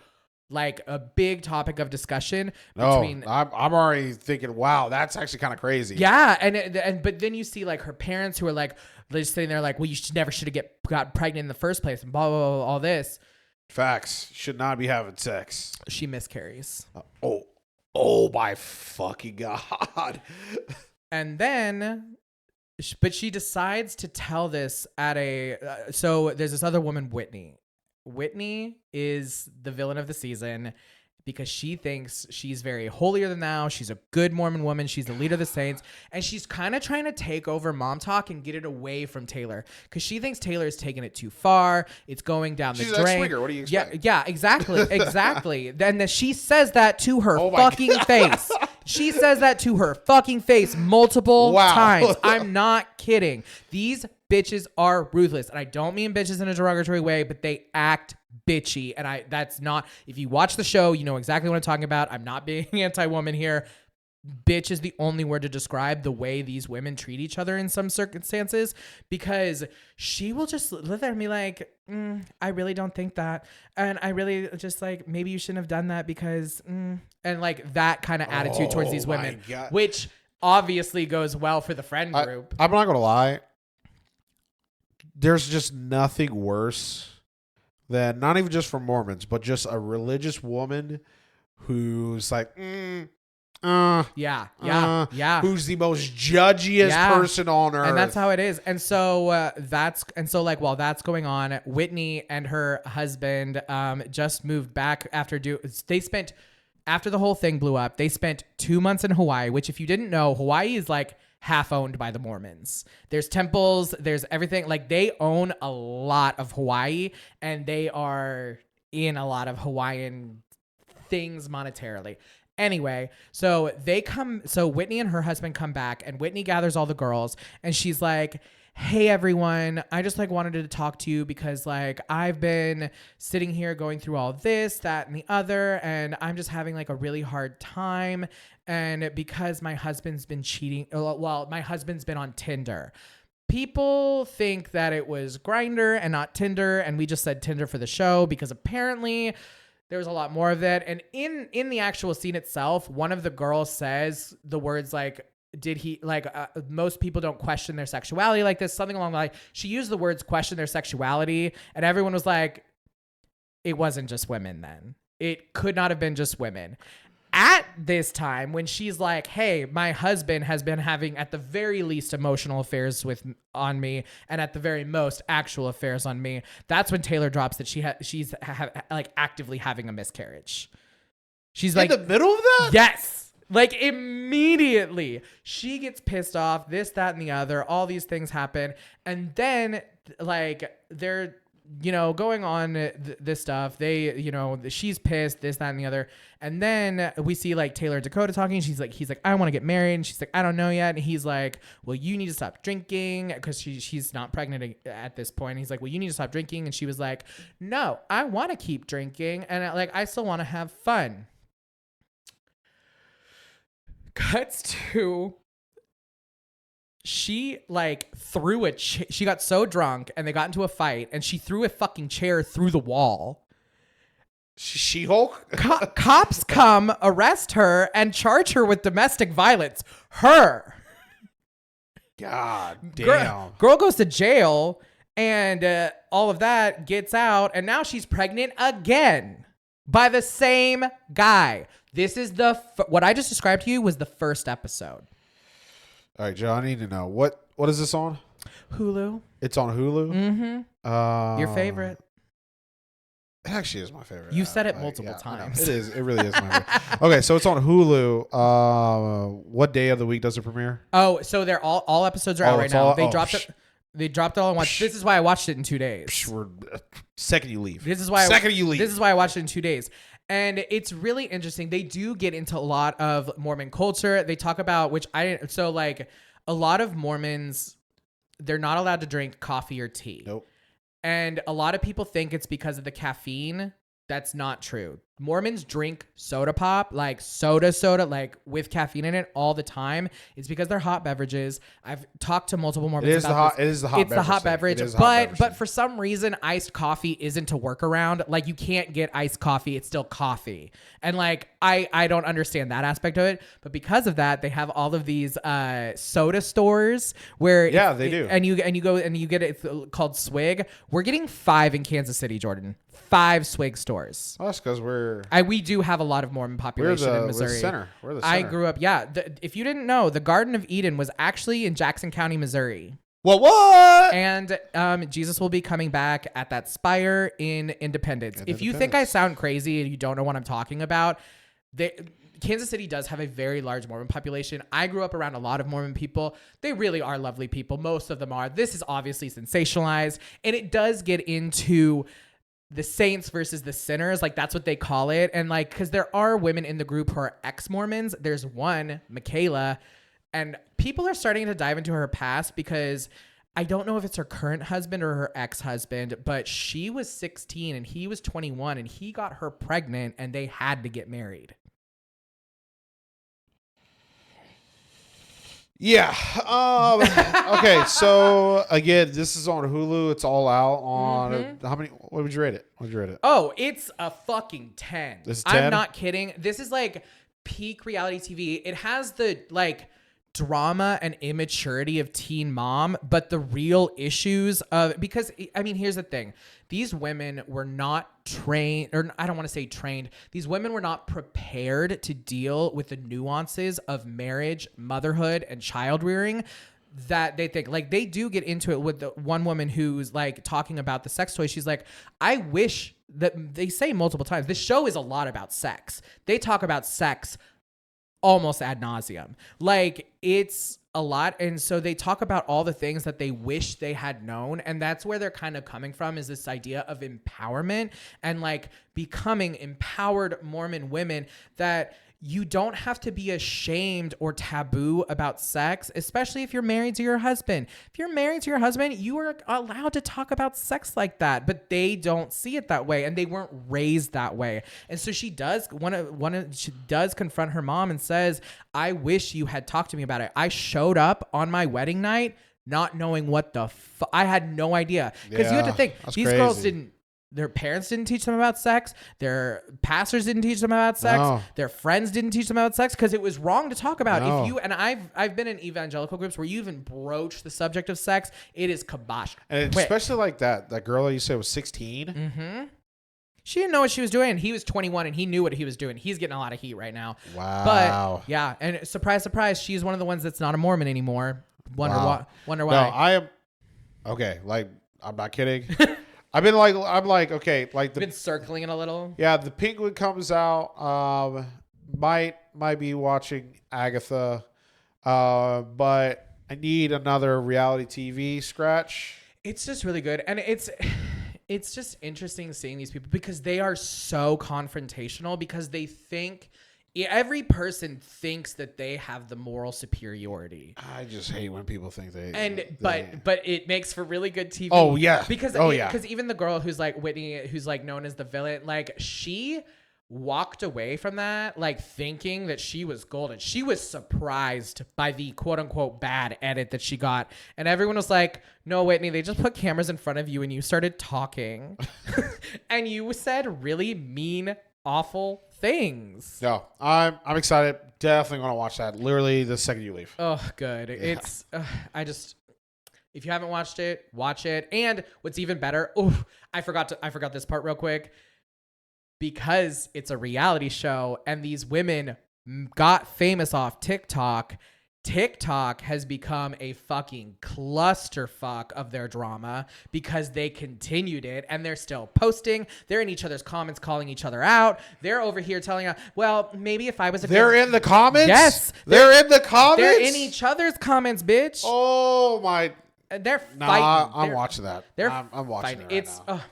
big topic of discussion between. I'm already thinking, wow, that's actually kind of crazy. Yeah, but then you see like her parents who are like, they're just sitting there like, well, you never should have got pregnant in the first place and blah blah blah, all this. Facts. Should not be having sex. She miscarries. Oh my fucking God. And then, but she decides to tell this at so there's this other woman, Whitney. Whitney is the villain of the season because she thinks she's very holier than thou. She's a good Mormon woman. She's the leader of the saints. And she's kind of trying to take over Mom Talk and get it away from Taylor because she thinks Taylor is taking it too far. It's going down the drain. She's a swinger. What do you expect? Yeah, exactly. Exactly. Then she says that to her fucking face. She says that to her fucking face multiple times. I'm not kidding. These bitches are ruthless. And I don't mean bitches in a derogatory way, but they act bitchy. And that's not, if you watch the show, you know exactly what I'm talking about. I'm not being anti-woman here. Bitch is the only word to describe the way these women treat each other in some circumstances, because she will just live there and be like, I really don't think that. And I really just like, maybe you shouldn't have done that because, and like that kind of attitude towards these women, which obviously goes well for the friend group. I'm not going to lie. There's just nothing worse than, not even just for Mormons, but just a religious woman who's like, who's the most judgiest person on earth. And that's how it is. And so while that's going on, Whitney and her husband just moved back after the whole thing blew up. They spent 2 months in Hawaii, which, if you didn't know, Hawaii is like half owned by the Mormons. There's temples, there's everything. Like, they own a lot of Hawaii, and they are in a lot of Hawaiian things monetarily. Anyway, so Whitney and her husband come back, and Whitney gathers all the girls, and she's like, hey everyone, I just like wanted to talk to you because like I've been sitting here going through all this, that, and the other, and I'm just having like a really hard time. And because my husband's been cheating, my husband's been on Tinder. People think that it was Grindr and not Tinder, and we just said Tinder for the show because apparently there was a lot more of that. And in the actual scene itself, one of the girls says the words like, did he like most people don't question their sexuality like this, something along the line. She used the words question their sexuality, and everyone was like, it wasn't just women then. It could not have been just women. At this time, when she's like, hey, my husband has been having at the very least emotional affairs on me, and at the very most actual affairs on me, that's when Taylor drops that she's actively having a miscarriage. She's like, in the middle of that? Yes. Like, immediately she gets pissed off, this, that, and the other, all these things happen. And then like they're, going on this stuff. She's pissed, this, that, and the other. And then we see like Taylor and Dakota talking. He's like, I want to get married. And she's like, I don't know yet. And he's like, well, you need to stop drinking, because she's not pregnant at this point. And he's like, well, you need to stop drinking. And she was like, no, I want to keep drinking. And I still want to have fun. Cuts to, she like threw she got so drunk and they got into a fight, and she threw a fucking chair through the wall. She-Hulk? Cops come, arrest her, and charge her with domestic violence. Her. God damn. Girl goes to jail, and all of that, gets out, and now she's pregnant again by the same guy. This is what I just described to you was the first episode. All right, Joe, I need to know. What is this on? Hulu. It's on Hulu? Mm-hmm. Your favorite. It actually is my favorite. You said it multiple times. It is. It really is my favorite. Okay, so it's on Hulu. What day of the week does it premiere? Oh, so they're all episodes are out right now. They dropped it all in one. This is why I watched it in 2 days. Second you leave. This is why I watched it in 2 days. And it's really interesting. They do get into a lot of Mormon culture. They talk about, a lot of Mormons, they're not allowed to drink coffee or tea. Nope. And a lot of people think it's because of the caffeine. That's not true. Mormons drink soda pop, like soda, like with caffeine in it all the time. It's because they're hot beverages. I've talked to multiple Mormons about this. It is the hot. It's the hot beverage, but for some reason, iced coffee isn't a workaround. Like you can't get iced coffee; it's still coffee. And like I don't understand that aspect of it. But because of that, they have all of these soda stores where they do. And you go and you get it called Swig. We're getting 5 in Kansas City, Jordan. 5 Swig stores. Well, that's because we do have a lot of Mormon population in Missouri. We're the center. I grew up, if you didn't know, the Garden of Eden was actually in Jackson County, Missouri. What? And Jesus will be coming back at that spire in Independence. If you think I sound crazy and you don't know what I'm talking about, Kansas City does have a very large Mormon population. I grew up around a lot of Mormon people. They really are lovely people. Most of them are. This is obviously sensationalized, and it does get into the saints versus the sinners, like that's what they call it. And like, cause there are women in the group who are ex-Mormons. There's one, Michaela, and people are starting to dive into her past because I don't know if it's her current husband or her ex-husband, but she was 16 and he was 21 and he got her pregnant and they had to get married. Yeah. Okay. So again, this is on Hulu. It's all out on how many? What would you rate it? Oh, it's a fucking 10. This is 10? I'm not kidding. This is like peak reality TV. It has the like drama and immaturity of Teen Mom, but the real issues of, because I mean, here's the thing. These women were not trained, or I don't want to say trained. These women were not prepared to deal with the nuances of marriage, motherhood, and child rearing that they think. Like, they do get into it with the one woman who's like talking about the sex toy. She's like, I wish that, they say multiple times, this show is a lot about sex. They talk about sex almost ad nauseum. Like, it's a lot. And so they talk about all the things that they wish they had known. And that's where they're kind of coming from, is this idea of empowerment and like becoming empowered Mormon women, that you don't have to be ashamed or taboo about sex, especially if you're married to your husband. If you're married to your husband, you are allowed to talk about sex like that, but they don't see it that way, and they weren't raised that way. And so she does she does confront her mom and says, I wish you had talked to me about it. I showed up on my wedding night not knowing what the I had no idea. Because you have to think, these girls their parents didn't teach them about sex. Their pastors didn't teach them about sex. No. Their friends didn't teach them about sex, because it was wrong to talk about. No. If you, and I've been in evangelical groups where you even broach the subject of sex, it is kibosh. And Quick. especially like that girl that you said was 16. Mm-hmm. She didn't know what she was doing. He was 21 and he knew what he was doing. He's getting a lot of heat right now. Wow. But yeah, and surprise, surprise, she's one of the ones that's not a Mormon anymore. Wonder why. No, I am. Okay, like, I'm not kidding. I'm like, okay, like been circling it a little. Yeah, the Penguin comes out. Might be watching Agatha, but I need another reality TV scratch. It's just really good, and it's just interesting seeing these people, because they are so confrontational, because they think every person thinks that they have the moral superiority. I just hate when people think but it makes for really good TV. Oh yeah. Because even the girl who's like Whitney, who's like known as the villain, like she walked away from that like thinking that she was golden. She was surprised by the quote unquote bad edit that she got. And everyone was like, no, Whitney, they just put cameras in front of you and you started talking. And you said really mean, awful things. No, I'm excited. Definitely going to watch that. Literally the second you leave. Oh, good. Yeah. It's if you haven't watched it, watch it. And what's even better, I forgot this part real quick. Because it's a reality show and these women got famous off TikTok. TikTok has become a fucking clusterfuck of their drama, because they continued it and they're still posting. They're in each other's comments calling each other out. They're over here telling, well, maybe if I was They're in the comments? Yes. They're in the comments? They're in each other's comments, bitch. Oh my. They're fighting. I'm watching that. I'm watching fighting. it right now.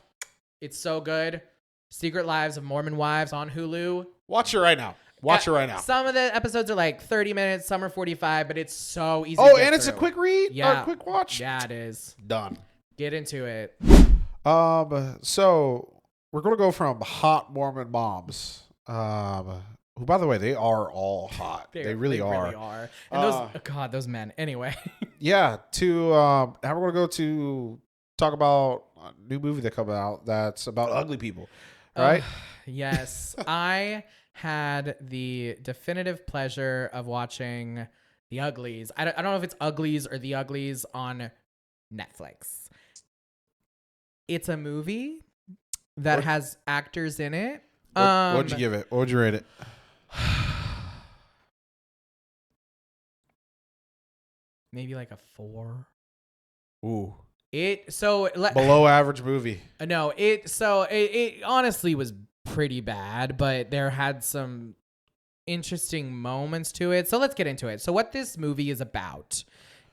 It's so good. Secret Lives of Mormon Wives on Hulu. Watch it right now. Watch it right now. Some of the episodes are like 30 minutes, some are 45, but it's so easy to get and it's through. a quick read? Yeah. Or a quick watch? Yeah, it is. Done. Get into it. So we're gonna go from hot Mormon moms. Who, by the way, they are all hot. They really are. And those men. Anyway. Yeah. To now we're gonna go to talk about a new movie that come out that's about ugly people, right? Yes. I had the definitive pleasure of watching The Uglies. I don't know if it's Uglies or The Uglies on Netflix. It's a movie that has actors in it. What'd you give it? What would you rate it? Maybe like a 4. Ooh. Below average movie. No, it honestly was pretty bad, but there had some interesting moments to it. So let's get into it. So what this movie is about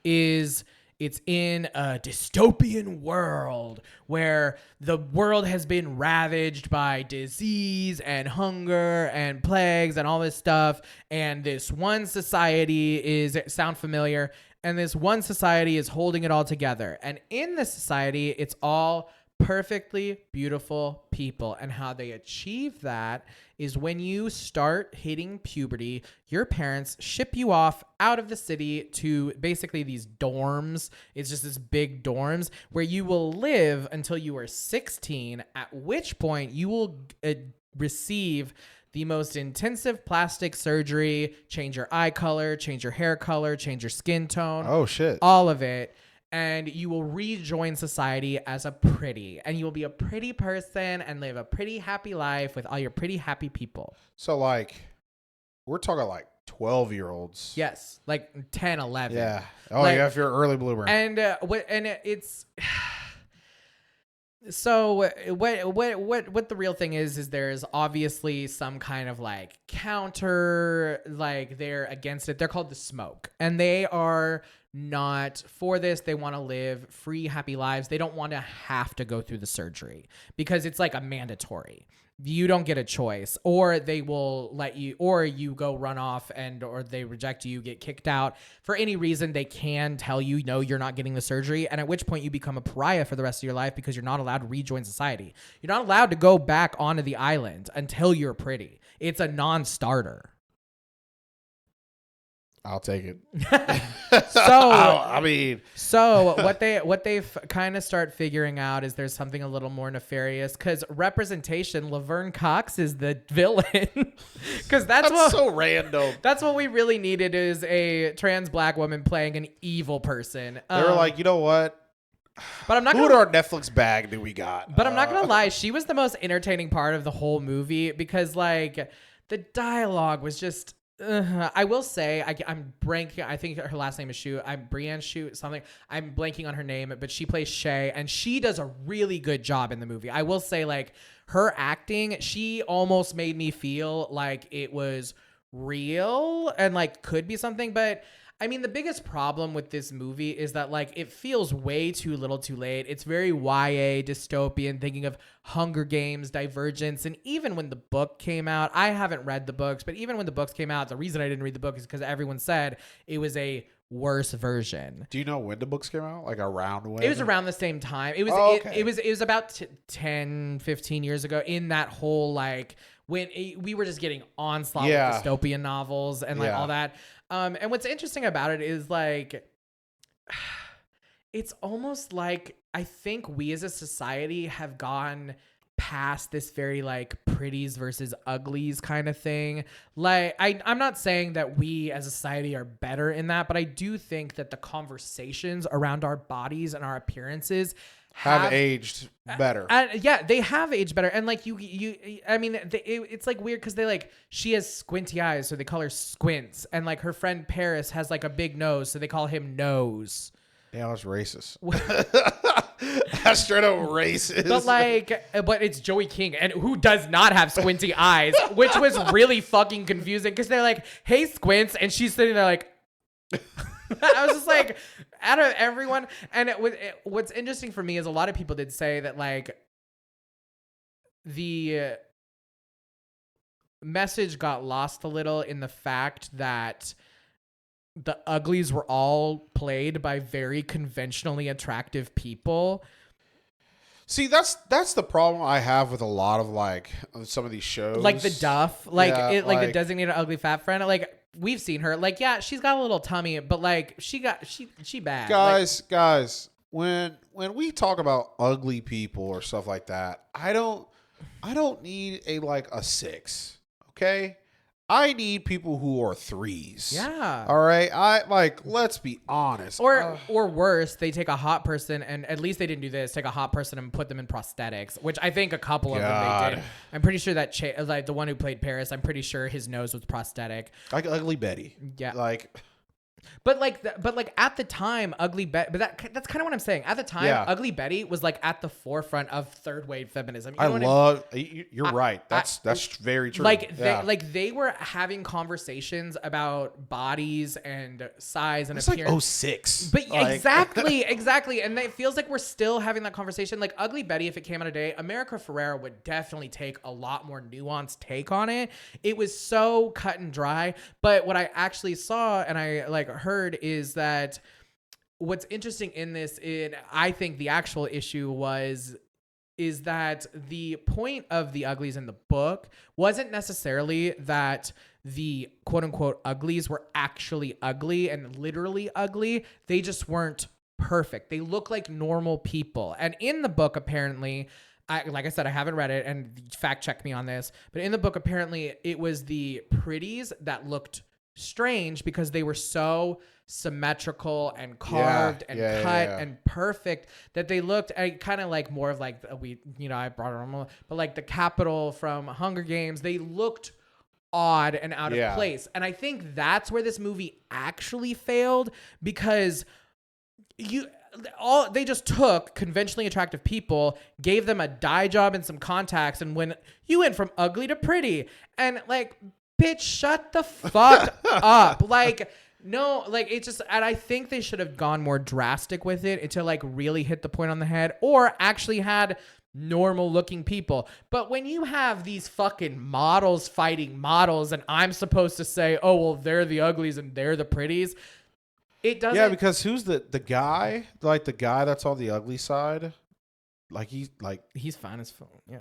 is it's in a dystopian world where the world has been ravaged by disease and hunger and plagues and all this stuff. And this one society sound familiar? And this one society is holding it all together. And in this society, it's all perfectly beautiful people. And how they achieve that is when you start hitting puberty, your parents ship you off out of the city to basically these dorms. It's just this big dorms where you will live until you are 16, at which point you will receive the most intensive plastic surgery, change your eye color, change your hair color, change your skin tone. Oh, shit. All of it. And you will rejoin society as a pretty. And you will be a pretty person and live a pretty happy life with all your pretty happy people. So, like, we're talking like 12-year-olds. Yes. Like 10, 11. Yeah. Oh, like, yeah, if you're an early bloomer. And it's... So what the real thing is there's obviously some kind of like counter, like they're against it. They're called the Smoke, and they are not for this. They want to live free, happy lives. They don't want to have to go through the surgery because it's like a mandatory. You don't get a choice, or they will let you, or you go run off or they reject you, get kicked out for any reason. They can tell you, no, you're not getting the surgery. And at which point you become a pariah for the rest of your life because you're not allowed to rejoin society. You're not allowed to go back onto the island until you're pretty. It's a non-starter. I'll take it. So what they kind of start figuring out is there's something a little more nefarious because representation. Laverne Cox is the villain because that's so random. That's what we really needed is a trans black woman playing an evil person. They were like, you know what? But I'm not. Who in our Netflix bag do we got? But I'm not gonna lie. She was the most entertaining part of the whole movie because like the dialogue was just. I will say I'm blanking. I think her last name is Shu. I'm Brienne Shu something. I'm blanking on her name, but she plays Shay, and she does a really good job in the movie. I will say, like her acting, she almost made me feel like it was real and like could be something. But I mean, the biggest problem with this movie is that like it feels way too little too late. It's very YA dystopian, thinking of Hunger Games, Divergence. And even when the book came out, I haven't read the books, but even when the books came out, the reason I didn't read the book is because everyone said it was a worse version. Do you know when the books came out? Like around when? It was around the same time. It was it was about 10, 15 years ago in that whole like when we were just getting onslaught with dystopian novels and like all that. And what's interesting about it is like, it's almost like I think we as a society have gone past this very like pretties versus uglies kind of thing. Like I'm not saying that we as a society are better in that, but I do think that the conversations around our bodies and our appearances have aged better. Yeah, they have aged better. And like I mean, it's like weird because they like, she has squinty eyes, so they call her Squints. And like her friend Paris has like a big nose, so they call him Nose. Yeah, that's racist. That's straight up racist. But it's Joey King, and who does not have squinty eyes, which was really fucking confusing because they're like, hey, Squints. And she's sitting there like, I was just like, out of everyone. And what's interesting for me is a lot of people did say that like the message got lost a little in the fact that the Uglies were all played by very conventionally attractive people. See, that's the problem I have with a lot of like some of these shows. Like the Duff, like Yeah, it, like the designated ugly fat friend. Like we've seen her. Like yeah, she's got a little tummy, but like she bad. Guys, when we talk about ugly people or stuff like that, I don't need a 6. Okay? I need people who are 3s. Yeah. All right. Let's be honest. Or worse, they take a hot person, and at least they didn't do this. Take a hot person and put them in prosthetics, which I think a couple of them they did. I'm pretty sure that like the one who played Paris, I'm pretty sure his nose was prosthetic. Like Ugly Betty. Yeah. Like. But at the time, Ugly Betty. But that's kind of what I'm saying. At the time, Ugly Betty was like at the forefront of third wave feminism. You know You're right. That's very true. They were having conversations about bodies and size and appearance. Like 06. But exactly. And it feels like we're still having that conversation. Like Ugly Betty, if it came out today, America Ferrera would definitely take a lot more nuanced take on it. It was so cut and dry. But what I actually saw and I heard is that what's interesting in this, I think the actual issue is that the point of the uglies in the book wasn't necessarily that the quote unquote uglies were actually ugly and literally ugly. They just weren't perfect. They look like normal people. And in the book, apparently, like I said, I haven't read it and fact check me on this, but in the book, apparently it was the pretties that looked strange because they were so symmetrical and carved and cut and perfect that they looked kind of like more of like I brought it on, but like the Capitol from Hunger Games, they looked odd and out of place. And I think that's where this movie actually failed, because they just took conventionally attractive people, gave them a dye job and some contacts, and when you went from ugly to pretty, and like, bitch, shut the fuck up. Like, no, like it just, and I think they should have gone more drastic with it to like really hit the point on the head, or actually had normal looking people. But when you have these fucking models fighting models, and I'm supposed to say, oh, well, they're the uglies and they're the pretties. It doesn't. Yeah, because who's the guy? Like the guy that's on the ugly side? Like he's fine as fuck. Yeah.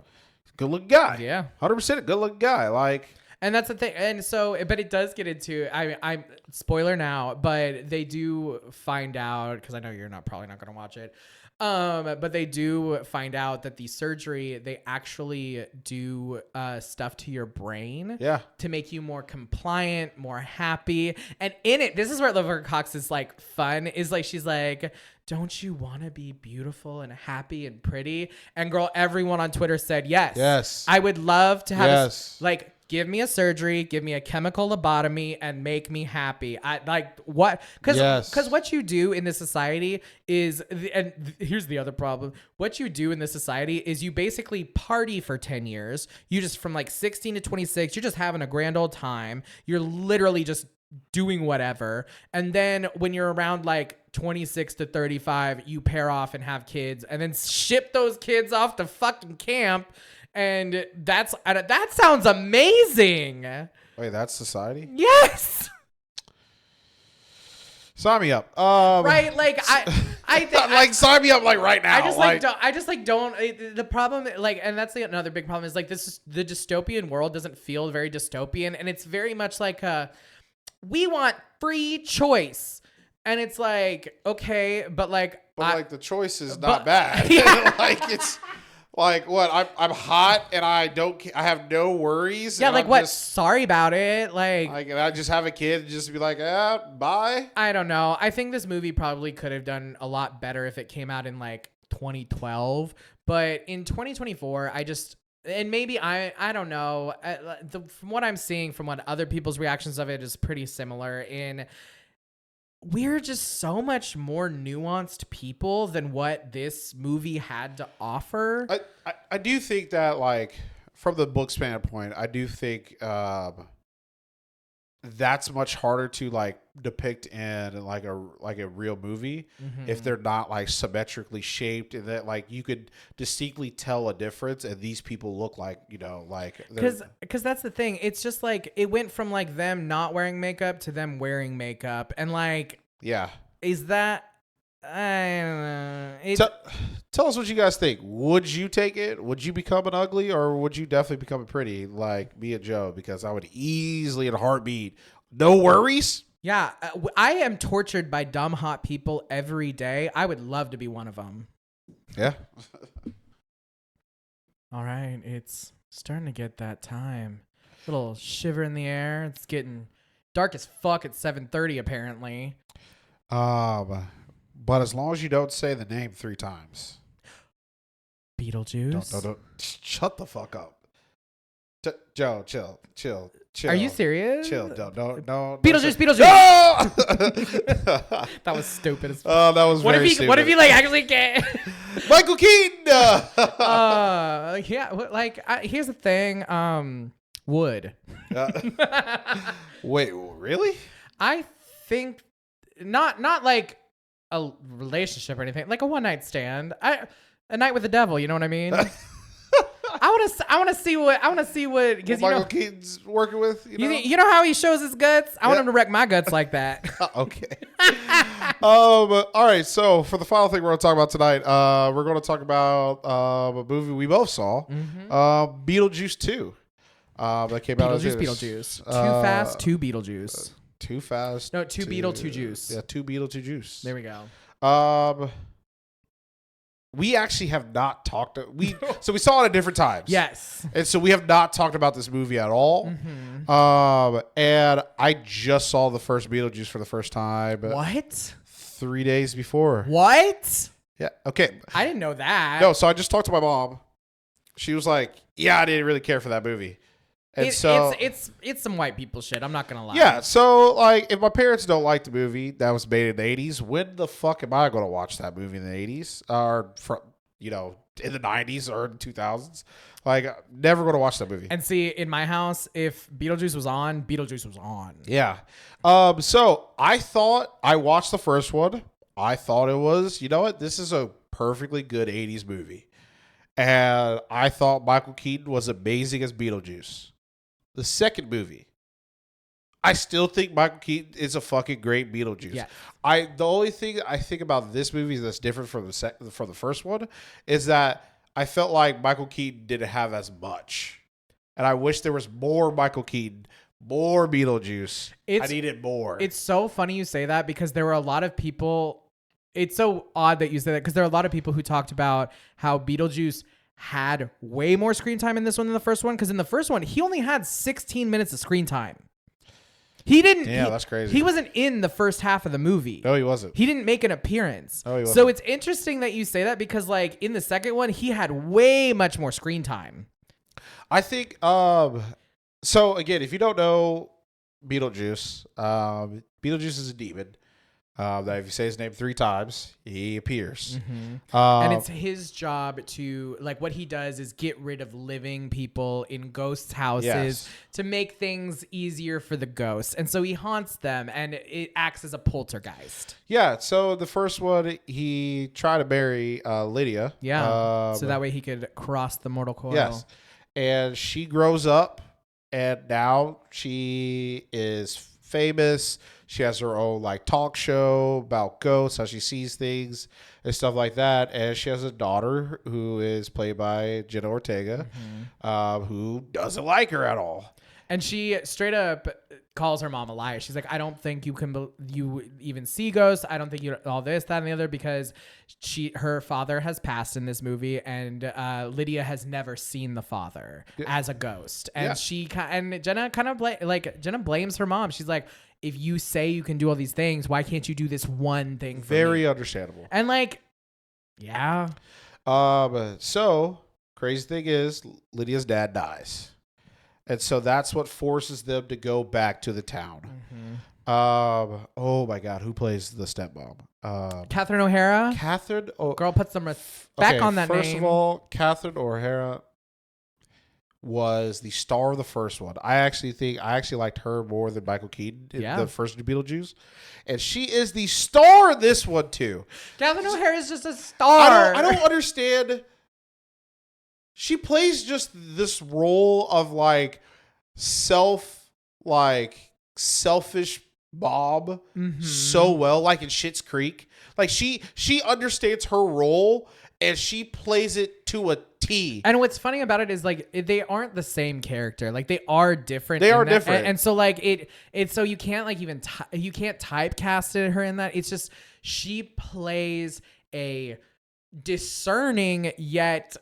Good looking guy. Yeah. 100% a good looking guy. Like. And that's the thing. And so, but it does get into, I'm spoiler now, but they do find out, because I know you're probably not going to watch it. But they do find out that the surgery, they actually do stuff to your brain to make you more compliant, more happy. And in it, this is where Laverne Cox is like fun, is like, she's like, don't you want to be beautiful and happy and pretty? And girl, everyone on Twitter said yes. Yes. I would love to have give me a surgery, give me a chemical lobotomy, and make me happy. I like what? Because what you do in this society is, and here's the other problem. What you do in this society is you basically party for 10 years. You just, from like 16 to 26, you're just having a grand old time. You're literally just doing whatever. And then when you're around like 26 to 35, you pair off and have kids, and then ship those kids off to fucking camp. And that sounds amazing. Wait, that's society? Yes. Sign me up. Right, like I think like sign me up like right now. I just don't. The problem, like, and that's another big problem, is like the dystopian world doesn't feel very dystopian, and it's very much like we want free choice, and it's like, okay, but like the choice is not bad. Yeah. Like it's. Like what? I'm hot and I have no worries. Yeah, like what? Sorry about it. Like I just have a kid and just be like, bye. I don't know. I think this movie probably could have done a lot better if it came out in like 2012. But in 2024, and maybe I don't know. From what I'm seeing, from what other people's reactions of it is pretty similar in. We're just so much more nuanced people than what this movie had to offer. I do think that, like, from the book standpoint, I do think that's much harder to like depict in like a real movie if they're not like symmetrically shaped, and that like you could distinctly tell a difference, and these people look like, because that's the thing. It's just like it went from like them not wearing makeup to them wearing makeup, and like is that, I don't know. tell us what you guys think. Would you take it? Would you become an ugly, or would you definitely become a pretty like me and Joe? Because I would easily, in a heartbeat, no worries. Yeah, I am tortured by dumb hot people every day. I would love to be one of them. Yeah. All right, it's starting to get that time. Little shiver in the air. It's getting dark as fuck at 7:30 apparently. But as long as you don't say the name 3 times. Beetlejuice. Don't. Shut the fuck up. Joe, chill. Are you serious? Chill. No. Beetlejuice. No! That was stupid as fuck. Oh, that was very stupid. What if you like actually get Michael Keaton? Yeah, like here's the thing. Would. Wait, really? I think not like a relationship or anything, like a one night stand. A night with the devil, you know what I mean? I want to see what because Michael Keaton's working with. You know how he shows his guts. I want him to wreck my guts like that. Okay. All right. So for the final thing we're going to talk about tonight, we're going to talk about a movie we both saw, Beetlejuice 2. That came out. Beetlejuice. Too fast, too Beetlejuice. Too fast. No, two Beetle, two juice. Yeah, 2 Beetlejuice. There we go. We actually have not talked. So we saw it at different times. Yes. And so we have not talked about this movie at all. And I just saw the first Beetlejuice for the first time. What? 3 days before. What? Yeah. Okay. I didn't know that. No. So I just talked to my mom. She was like, "Yeah, I didn't really care for that movie." And it's some white people shit. I'm not gonna lie. Yeah. So like, if my parents don't like the movie that was made in the 80s, when the fuck am I going to watch that movie in the 80s or from in the 90s or in the 2000s? Like, never going to watch that movie. And see, in my house, if Beetlejuice was on, Beetlejuice was on. Yeah. So I watched the first one. I thought it was, you know what? This is a perfectly good 80s movie. And I thought Michael Keaton was amazing as Beetlejuice. The second movie, I still think Michael Keaton is a fucking great Beetlejuice. Yeah. The only thing I think about this movie that's different from the first one is that I felt like Michael Keaton didn't have as much, and I wish there was more Michael Keaton, more Beetlejuice. I needed more. It's so funny you say that because there were a lot of people. It's so odd that you say that because there are a lot of people who talked about how Beetlejuice had way more screen time in this one than the first one, because in the first one he only had 16 minutes of screen time. He didn't. Yeah, that's crazy. He wasn't in the first half of the movie. No, he wasn't. He didn't make an appearance. No, he wasn't. So it's interesting that you say that because, like, in the second one, he had way much more screen time. I think. So again, if you don't know Beetlejuice, Beetlejuice is a demon. That if you say his name 3 times, he appears. And it's his job to, like, what he does is get rid of living people in ghosts' houses to make things easier for the ghosts. And so he haunts them, and it acts as a poltergeist. Yeah. So the first one, he tried to marry Lydia. Yeah. So that way he could cross the mortal coil. Yes. And she grows up, and now she is famous. She has her own like talk show about ghosts, how she sees things and stuff like that. And she has a daughter who is played by Jenna Ortega, who doesn't like her at all. And she straight up calls her mom a liar. She's like, I don't think you even see ghosts. I don't think you all this, that, and the other, because her father has passed in this movie, and Lydia has never seen the father as a ghost. And Jenna kind of Jenna blames her mom. She's like, if you say you can do all these things, why can't you do this one thing for me? Very understandable. And like, yeah. So crazy thing is Lydia's dad dies. And so that's what forces them to go back to the town. Oh my God, who plays the stepmom? Catherine O'Hara. Girl, put some back on that name. First of all, Catherine O'Hara was the star of the first one. I actually liked her more than Michael Keaton in the first Beetlejuice. And she is the star in this one too. Catherine O'Hara is just a star. I don't understand. She plays just this role of like selfish Bob so well, like in Schitt's Creek. Like she understands her role and she plays it to a T. And what's funny about it is like they aren't the same character. Like they are different. They are different. And so like it's so you can't like even you can't typecast her in that. It's just she plays a discerning yet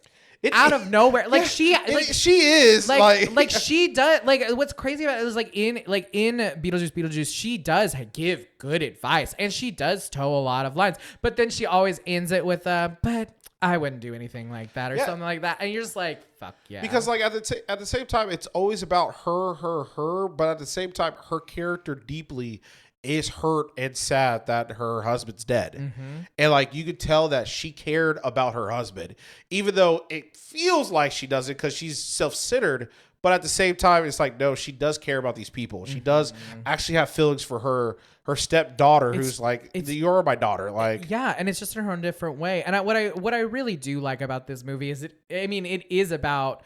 out of nowhere, like she is like she does. Like what's crazy about it is like in Beetlejuice, she does give good advice and she does toe a lot of lines, but then she always ends it with but I wouldn't do anything like that or something like that, and you're just like, fuck yeah. Because like at the same time, it's always about her, but at the same time, her character deeply is hurt and sad that her husband's dead. And like you could tell that she cared about her husband, even though it feels like she doesn't because she's self-centered. But at the same time, it's like, no, she does care about these people. She does actually have feelings for her stepdaughter, who's like, you're my daughter. Like, yeah, and it's just in her own different way. And what I really do like about this movie is it is about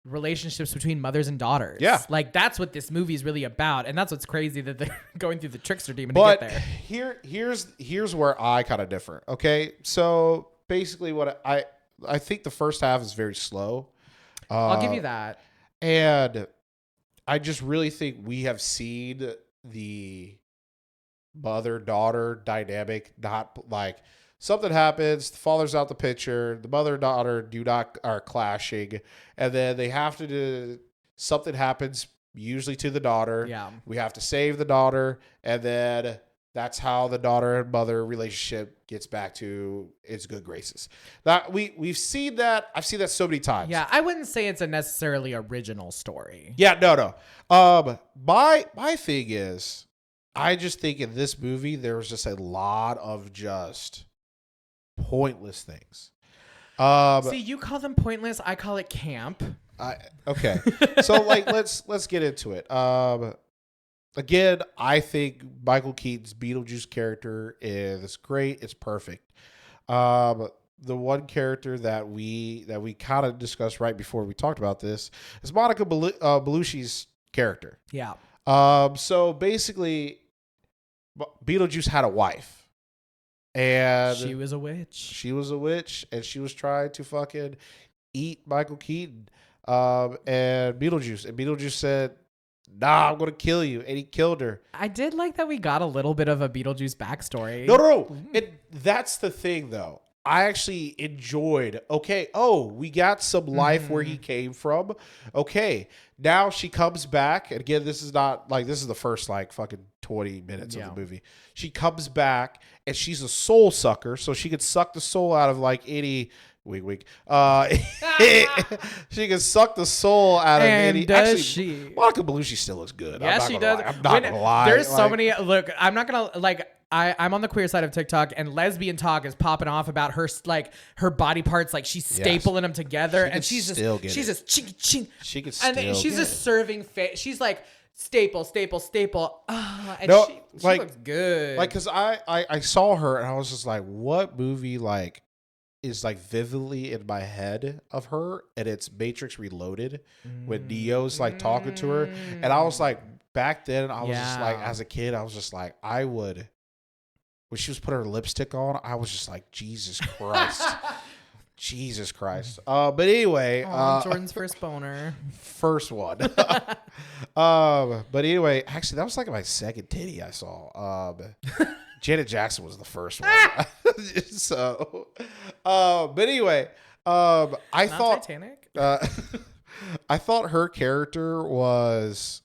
relationships between mothers and daughters. Yeah. Like that's what this movie is really about. And that's what's crazy that they're going through the trickster demon to get there. Here's where I kind of differ. Okay. So basically what I think the first half is very slow. I'll give you that. And I just really think we have seen the mother-daughter dynamic, not like something happens, the father's out the picture, the mother and daughter are clashing, and then they have to do something happens, usually to the daughter. Yeah. We have to save the daughter, and then that's how the daughter and mother relationship gets back to its good graces. That we've seen that. I've seen that so many times. Yeah, I wouldn't say it's a necessarily original story. Yeah, no. My thing is, I just think in this movie there was just a lot of just pointless things. See, you call them pointless. I call it camp. Okay. So like let's get into it. Again, I think Michael Keaton's Beetlejuice character is great. It's perfect. The one character that we kind of discussed right before we talked about this is Monica Bellucci's character. Yeah. So basically, Beetlejuice had a wife. And she was a witch. She was a witch, and she was trying to fucking eat Michael Keaton and Beetlejuice. And Beetlejuice said, nah, I'm going to kill you. And he killed her. I did like that we got a little bit of a Beetlejuice backstory. No. That's the thing, though. I actually enjoyed, we got some life where he came from. Okay, now she comes back. And again, this is the first like fucking 20 minutes of the movie. She comes back and she's a soul sucker. So she could suck the soul out of like any wink. She can suck the soul out of any. Does actually, she? Monica Bellucci still looks good. Yeah, she does. I'm not gonna lie. There's so many. Look, I'm not gonna like. I'm on the queer side of TikTok, and lesbian talk is popping off about her her body parts, like she's stapling them together, and she's just ching ching. She could and still she's just serving face. She's like staple. And no, she looks good. Like, cause I saw her and I was just like, what movie like is like vividly in my head of her? And it's Matrix Reloaded when Neo's like talking to her, and I was like, back then I was just like, as a kid, I was just like, I would. When she was putting her lipstick on, I was just like, Jesus Christ. Jesus Christ. But anyway. Jordan's first boner. First one. But anyway, actually, that was like my second titty I saw. Janet Jackson was the first one. So, but anyway, I thought. Titanic? I thought her character was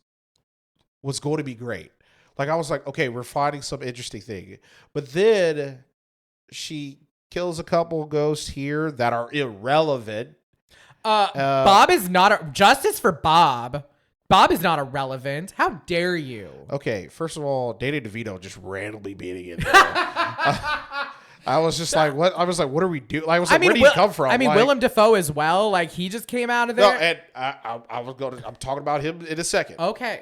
going to be great. Like, I was like, okay, we're finding some interesting thing. But then she kills a couple ghosts here that are irrelevant. Bob is not justice for Bob. Bob is not irrelevant. How dare you? Okay, first of all, Danny DeVito just randomly beating it. I was just like, what? I was like, what are we doing? Like, I was like, where do you come from? I mean, like, Willem Dafoe as well. Like, he just came out of there. No, and I'm talking about him in a second. Okay.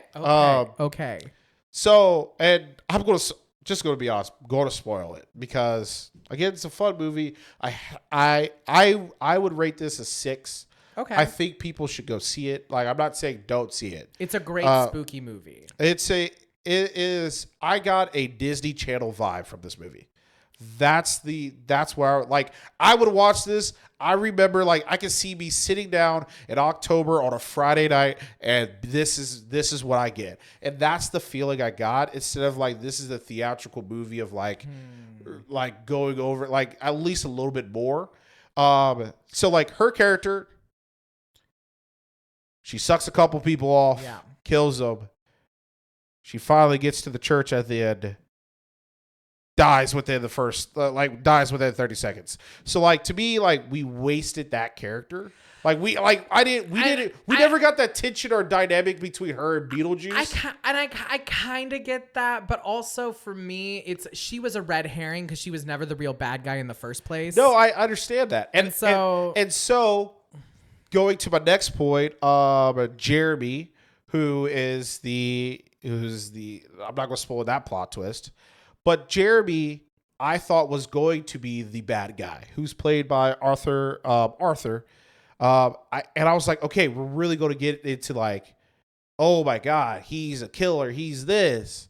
So, and I'm going to be honest, going to spoil it because again, it's a fun movie. I would rate this a 6. Okay. I think people should go see it. Like, I'm not saying don't see it. It's a great spooky movie. It's I got a Disney Channel vibe from this movie. That's where I would watch this. I remember I can see me sitting down in October on a Friday night, and this is what I get, and that's the feeling I got, instead of this is a theatrical movie of going over at least a little bit more. So her character, she sucks a couple people off, kills them. She finally gets to the church at the end. Dies within the first, dies within 30 seconds. So, to me, we wasted that character. We never got that tension or dynamic between her and Beetlejuice. I kind of get that, but also for me, she was a red herring because she was never the real bad guy in the first place. No, I understand that, and so going to my next point, Jeremy, who's the I'm not going to spoil that plot twist. But Jeremy, I thought, was going to be the bad guy, who's played by Arthur. And I was like, okay, we're really going to get into oh my God, he's a killer. He's this.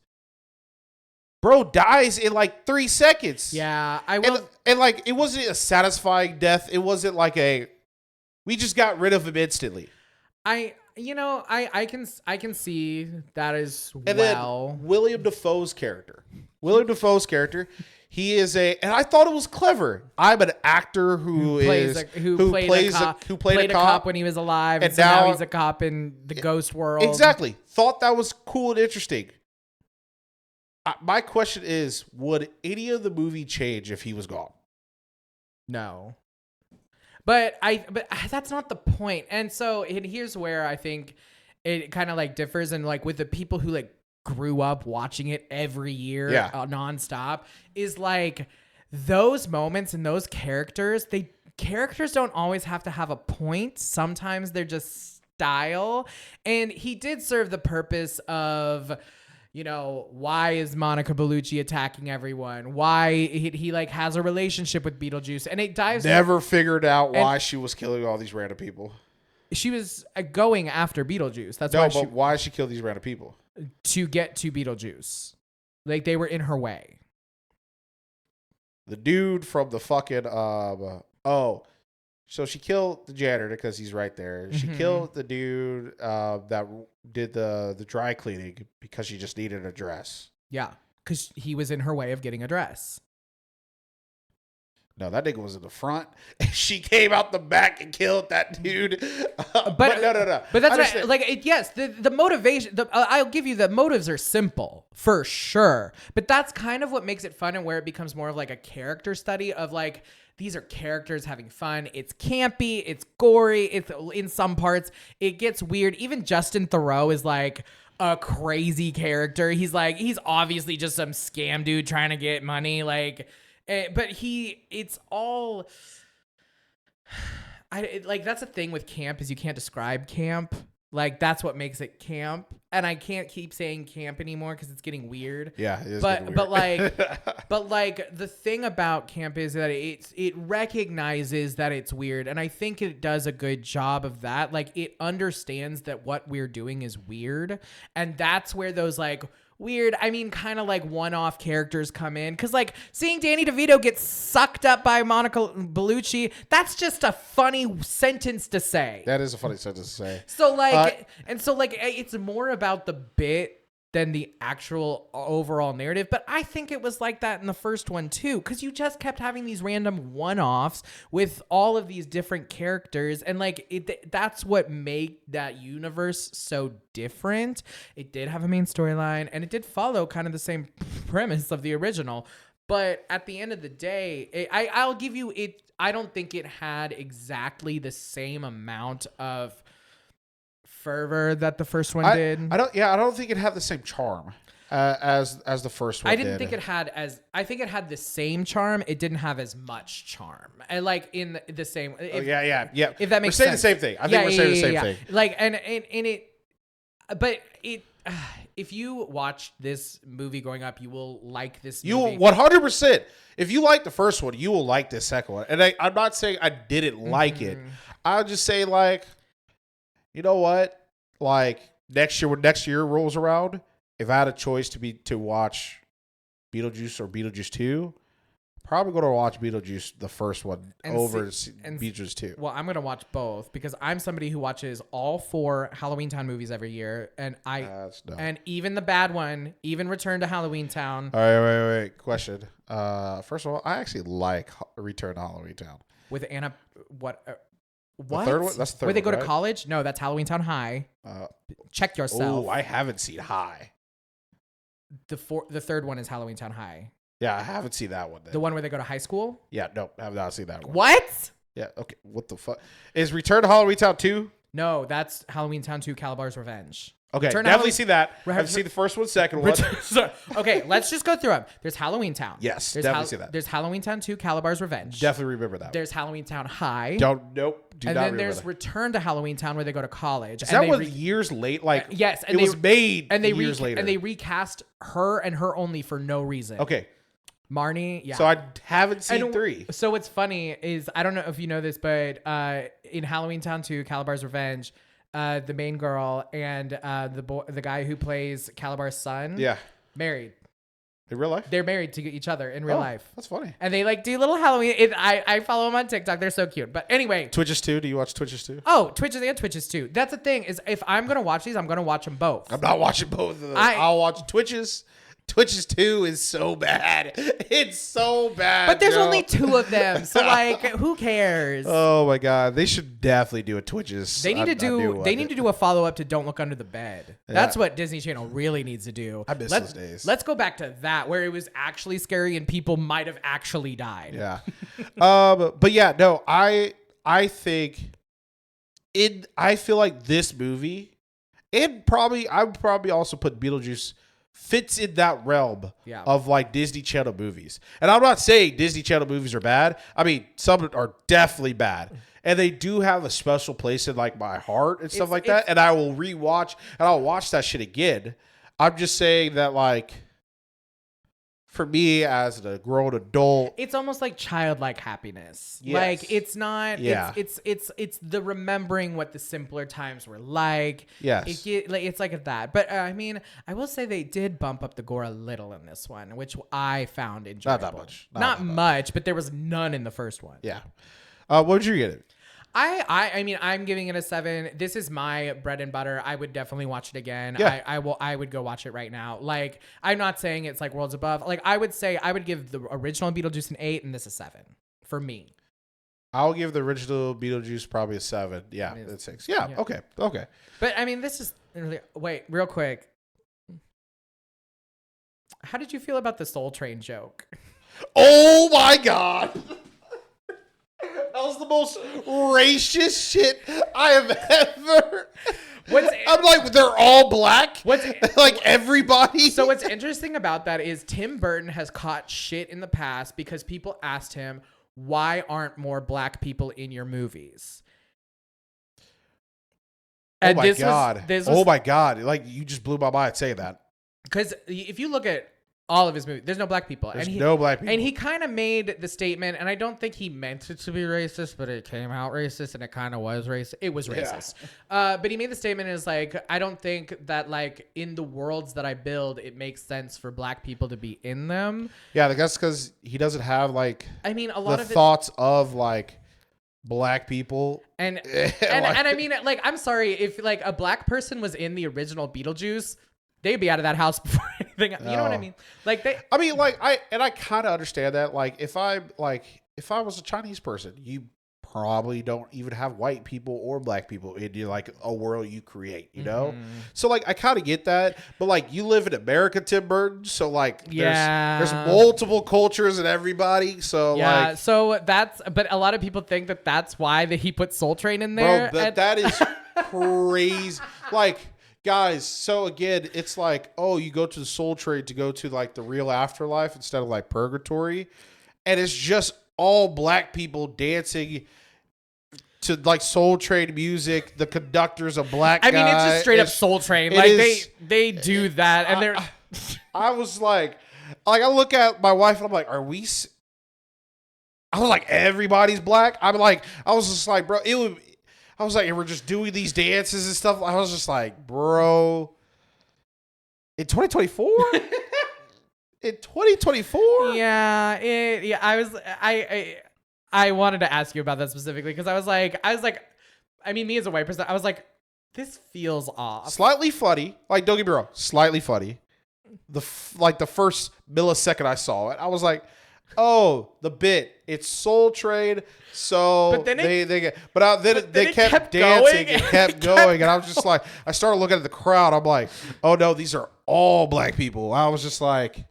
Bro dies in 3 seconds. Yeah, I will. And it wasn't a satisfying death. It wasn't we just got rid of him instantly. I can see that as and well. Then William Dafoe's character, he is and I thought it was clever. I'm an actor who played a cop when he was alive, and so now he's a cop in the ghost world. Exactly. Thought that was cool and interesting. My question is, would any of the movie change if he was gone? No. But that's not the point. And so here's where I think it kind of differs, and with the people who grew up watching it every year nonstop, is those moments and those characters don't always have to have a point. Sometimes they're just style. And he did serve the purpose of, why is Monica Bellucci attacking everyone? Why he has a relationship with Beetlejuice, and it dives. Never figured out why she was killing all these random people. She was going after Beetlejuice. That's why she killed these random people? To get to Beetlejuice, they were in her way. The dude from the fucking so she killed the janitor because he's right there. She killed the dude that did the dry cleaning because she just needed a dress. Yeah, because he was in her way of getting a dress. No, that nigga was in the front. She came out the back and killed that dude. But no. But that's right. Yes, the motivation. I'll give you the motives are simple for sure. But that's kind of what makes it fun, and where it becomes more of a character study of these are characters having fun. It's campy. It's gory. It's in some parts it gets weird. Even Justin Theroux is a crazy character. He's obviously just some scam dude trying to get money. But it's all, that's the thing with camp, is you can't describe camp. That's what makes it camp. And I can't keep saying camp anymore because it's getting weird. Yeah, it is getting weird. But the thing about camp is that it recognizes that it's weird. And I think it does a good job of that. It understands that what we're doing is weird. And that's where those weird, kind of one-off characters come in, because seeing Danny DeVito get sucked up by Monica Bellucci, that's just a funny sentence to say. That is a funny sentence to say. So it's more about the bit than the actual overall narrative. But I think it was like that in the first one too, because you just kept having these random one-offs with all of these different characters, and that's what made that universe so different. It did have a main storyline, and it did follow kind of the same premise of the original. But at the end of the day, I'll give you it. I don't think it had exactly the same amount of fervor that the first one did. I don't think it had the same charm as the first one. I didn't think it had I think it had the same charm. It didn't have as much charm. And in the same. If that makes sense. We're saying the same thing. I think we're saying the same thing. But if you watch this movie growing up, you will like this movie. You will 100%. If you like the first one, you will like the second one. And I'm not saying I didn't like it. I'll just say you know what? Next year, when next year rolls around, if I had a choice to watch Beetlejuice or Beetlejuice 2, probably going to watch Beetlejuice, the first one, over Beetlejuice 2. Well, I'm going to watch both because I'm somebody who watches all 4 Halloween Town movies every year. And and even the bad one, even Return to Halloween Town. All right, wait. Question. First of all, I actually like Return to Halloween Town. With Anna, what? The third one? That's the third Where they one, go to college? No, that's Halloween Town High. Check yourself. Oh, I haven't seen High. The third one is Halloween Town High. Yeah, I haven't seen that one then. The one where they go to high school? Yeah, no, I have not seen that one. What? Yeah, okay. What the fuck? Is Return to Halloween Town 2? No, that's Halloween Town 2 Calabar's Revenge. Okay, definitely see that. I've seen the first one, second one. Okay, let's just go through them. There's Halloween Town. Yes, definitely see that. There's Halloween Town 2 Calabar's Revenge. Definitely remember that. There's Halloween Town High. Do not and remember then there's that. Return to Halloween Town where they go to college. Is that was years late? Like, yes, and it was made years later. And they recast her and her only for no reason. Okay. Marnie, yeah. So I haven't seen 3. So what's funny is, I don't know if you know this, but in Halloween Town 2, Calabar's Revenge, the main girl and the guy who plays Calabar's son, married. In real life? They're married to each other in real life. That's funny. And they like do little Halloween. I follow them on TikTok. They're so cute. But anyway. Twitches too? Do you watch Twitches too? Oh, Twitches and Twitches too. That's the thing is, if I'm going to watch these, I'm going to watch them both. I'm not watching both of them. I'll watch Twitches. Twitches 2 is so bad. It's so bad. But there's only 2 of them. So like, who cares? Oh my God. They should definitely do a Twitches. They need to do a follow-up to Don't Look Under the Bed. Yeah. That's what Disney Channel really needs to do. I miss those days. Let's go back to that, where it was actually scary and people might have actually died. Yeah. But yeah, no, I think I feel like this movie, and I would probably also put Beetlejuice, fits in that realm of like Disney Channel movies. And I'm not saying Disney Channel movies are bad. I mean, some are definitely bad. And they do have a special place in like my heart and stuff like that. And I will rewatch and I'll watch that shit again. I'm just saying that, like, for me as a grown adult, it's almost like childlike happiness. Yes. Like, it's not. Yeah. It's the remembering what the simpler times were like. Yes. It's like that. But I mean, I will say they did bump up the gore a little in this one, which I found enjoyable. Not that much. Not much, but there was none in the first one. Yeah. What would you get it? I mean, I'm giving it a 7. This is my bread and butter. I would definitely watch it again. Yeah. I would go watch it right now. Like, I'm not saying it's like worlds above. Like, I would say I would give the original Beetlejuice an 8 and this a 7 for me. I'll give the original Beetlejuice probably a 7. Yeah, that's 6. Yeah, yeah. Okay. But I mean, this is really, wait, real quick. How did you feel about the Soul Train joke? Oh my God. That was the most racist shit I have ever. I'm like, they're all black? Like, everybody? So what's interesting about that is Tim Burton has caught shit in the past because people asked him, why aren't more black people in your movies? And oh my God. Like, you just blew my mind saying that. Because if you look at all of his movies, there's no black people. There's no black people. And he kind of made the statement, and I don't think he meant it to be racist, but it came out racist, and it kind of was racist. It was racist. Yeah. But he made the statement is like, I don't think that like in the worlds that I build, it makes sense for black people to be in them. Yeah, that's because he doesn't have like, I mean, a lot of the thoughts of like black people. And I mean, like, I'm sorry if like a black person was in the original Beetlejuice, they'd be out of that house before anything. You know what I mean? Like I kind of understand that. Like, if I was a Chinese person, you probably don't even have white people or black people in your like a world you create, you know? So like, I kind of get that, but like, you live in America, Tim Burton, so like, there's multiple cultures and everybody. So yeah, like, so but a lot of people think that that's why he put Soul Train in there. Bro, that is crazy. Like, guys, so again, it's like, oh, you go to the Soul Train to go to like the real afterlife instead of like purgatory. And it's just all black people dancing to like Soul Train music. The conductor's a black guy. I mean, it's just straight up Soul Train. Like they do that. And they're. I was like, I look at my wife and I'm like, I was like, everybody's black. I was just like, bro, I was like, we're just doing these dances and stuff. I was just like, bro, In 2024? In 2024? Yeah, I wanted to ask you about that specifically because I was like, I mean, me as a white person, I was like, this feels off. Slightly funny. Like, don't get me wrong, slightly funny. The first millisecond I saw it, I was like, oh, the bit. It's Soul Train. So But then they kept dancing and kept going. And I was just like, I started looking at the crowd. I'm like, oh no, these are all black people. I was just like,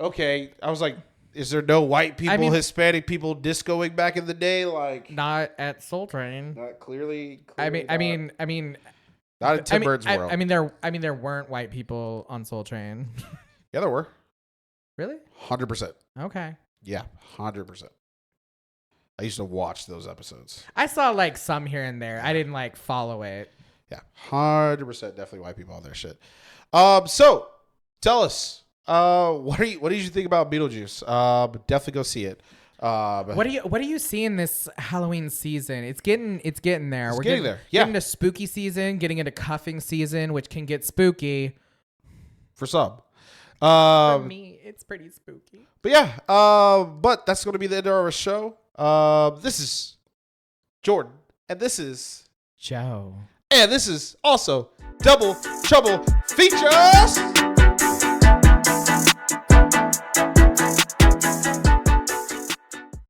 okay. I was like, is there no white people, Hispanic people discoing back in the day? Like, not at Soul Train. not clearly I mean, not in Tim Burton's world. I mean, there weren't white people on Soul Train. Yeah, there were. Really? 100%. Okay. Yeah, 100%. I used to watch those episodes. I saw like some here and there. I didn't like follow it. Yeah, 100% definitely white people on their shit. So tell us, what did you think about Beetlejuice? Definitely go see it. What do you see in this Halloween season? It's getting there. We're getting there. Yeah. Getting into spooky season, getting into cuffing season, which can get spooky. For some. For me, it's pretty spooky. But yeah, but that's going to be the end of our show. This is Jordan, and this is Joe. And this is also Double Trouble Features.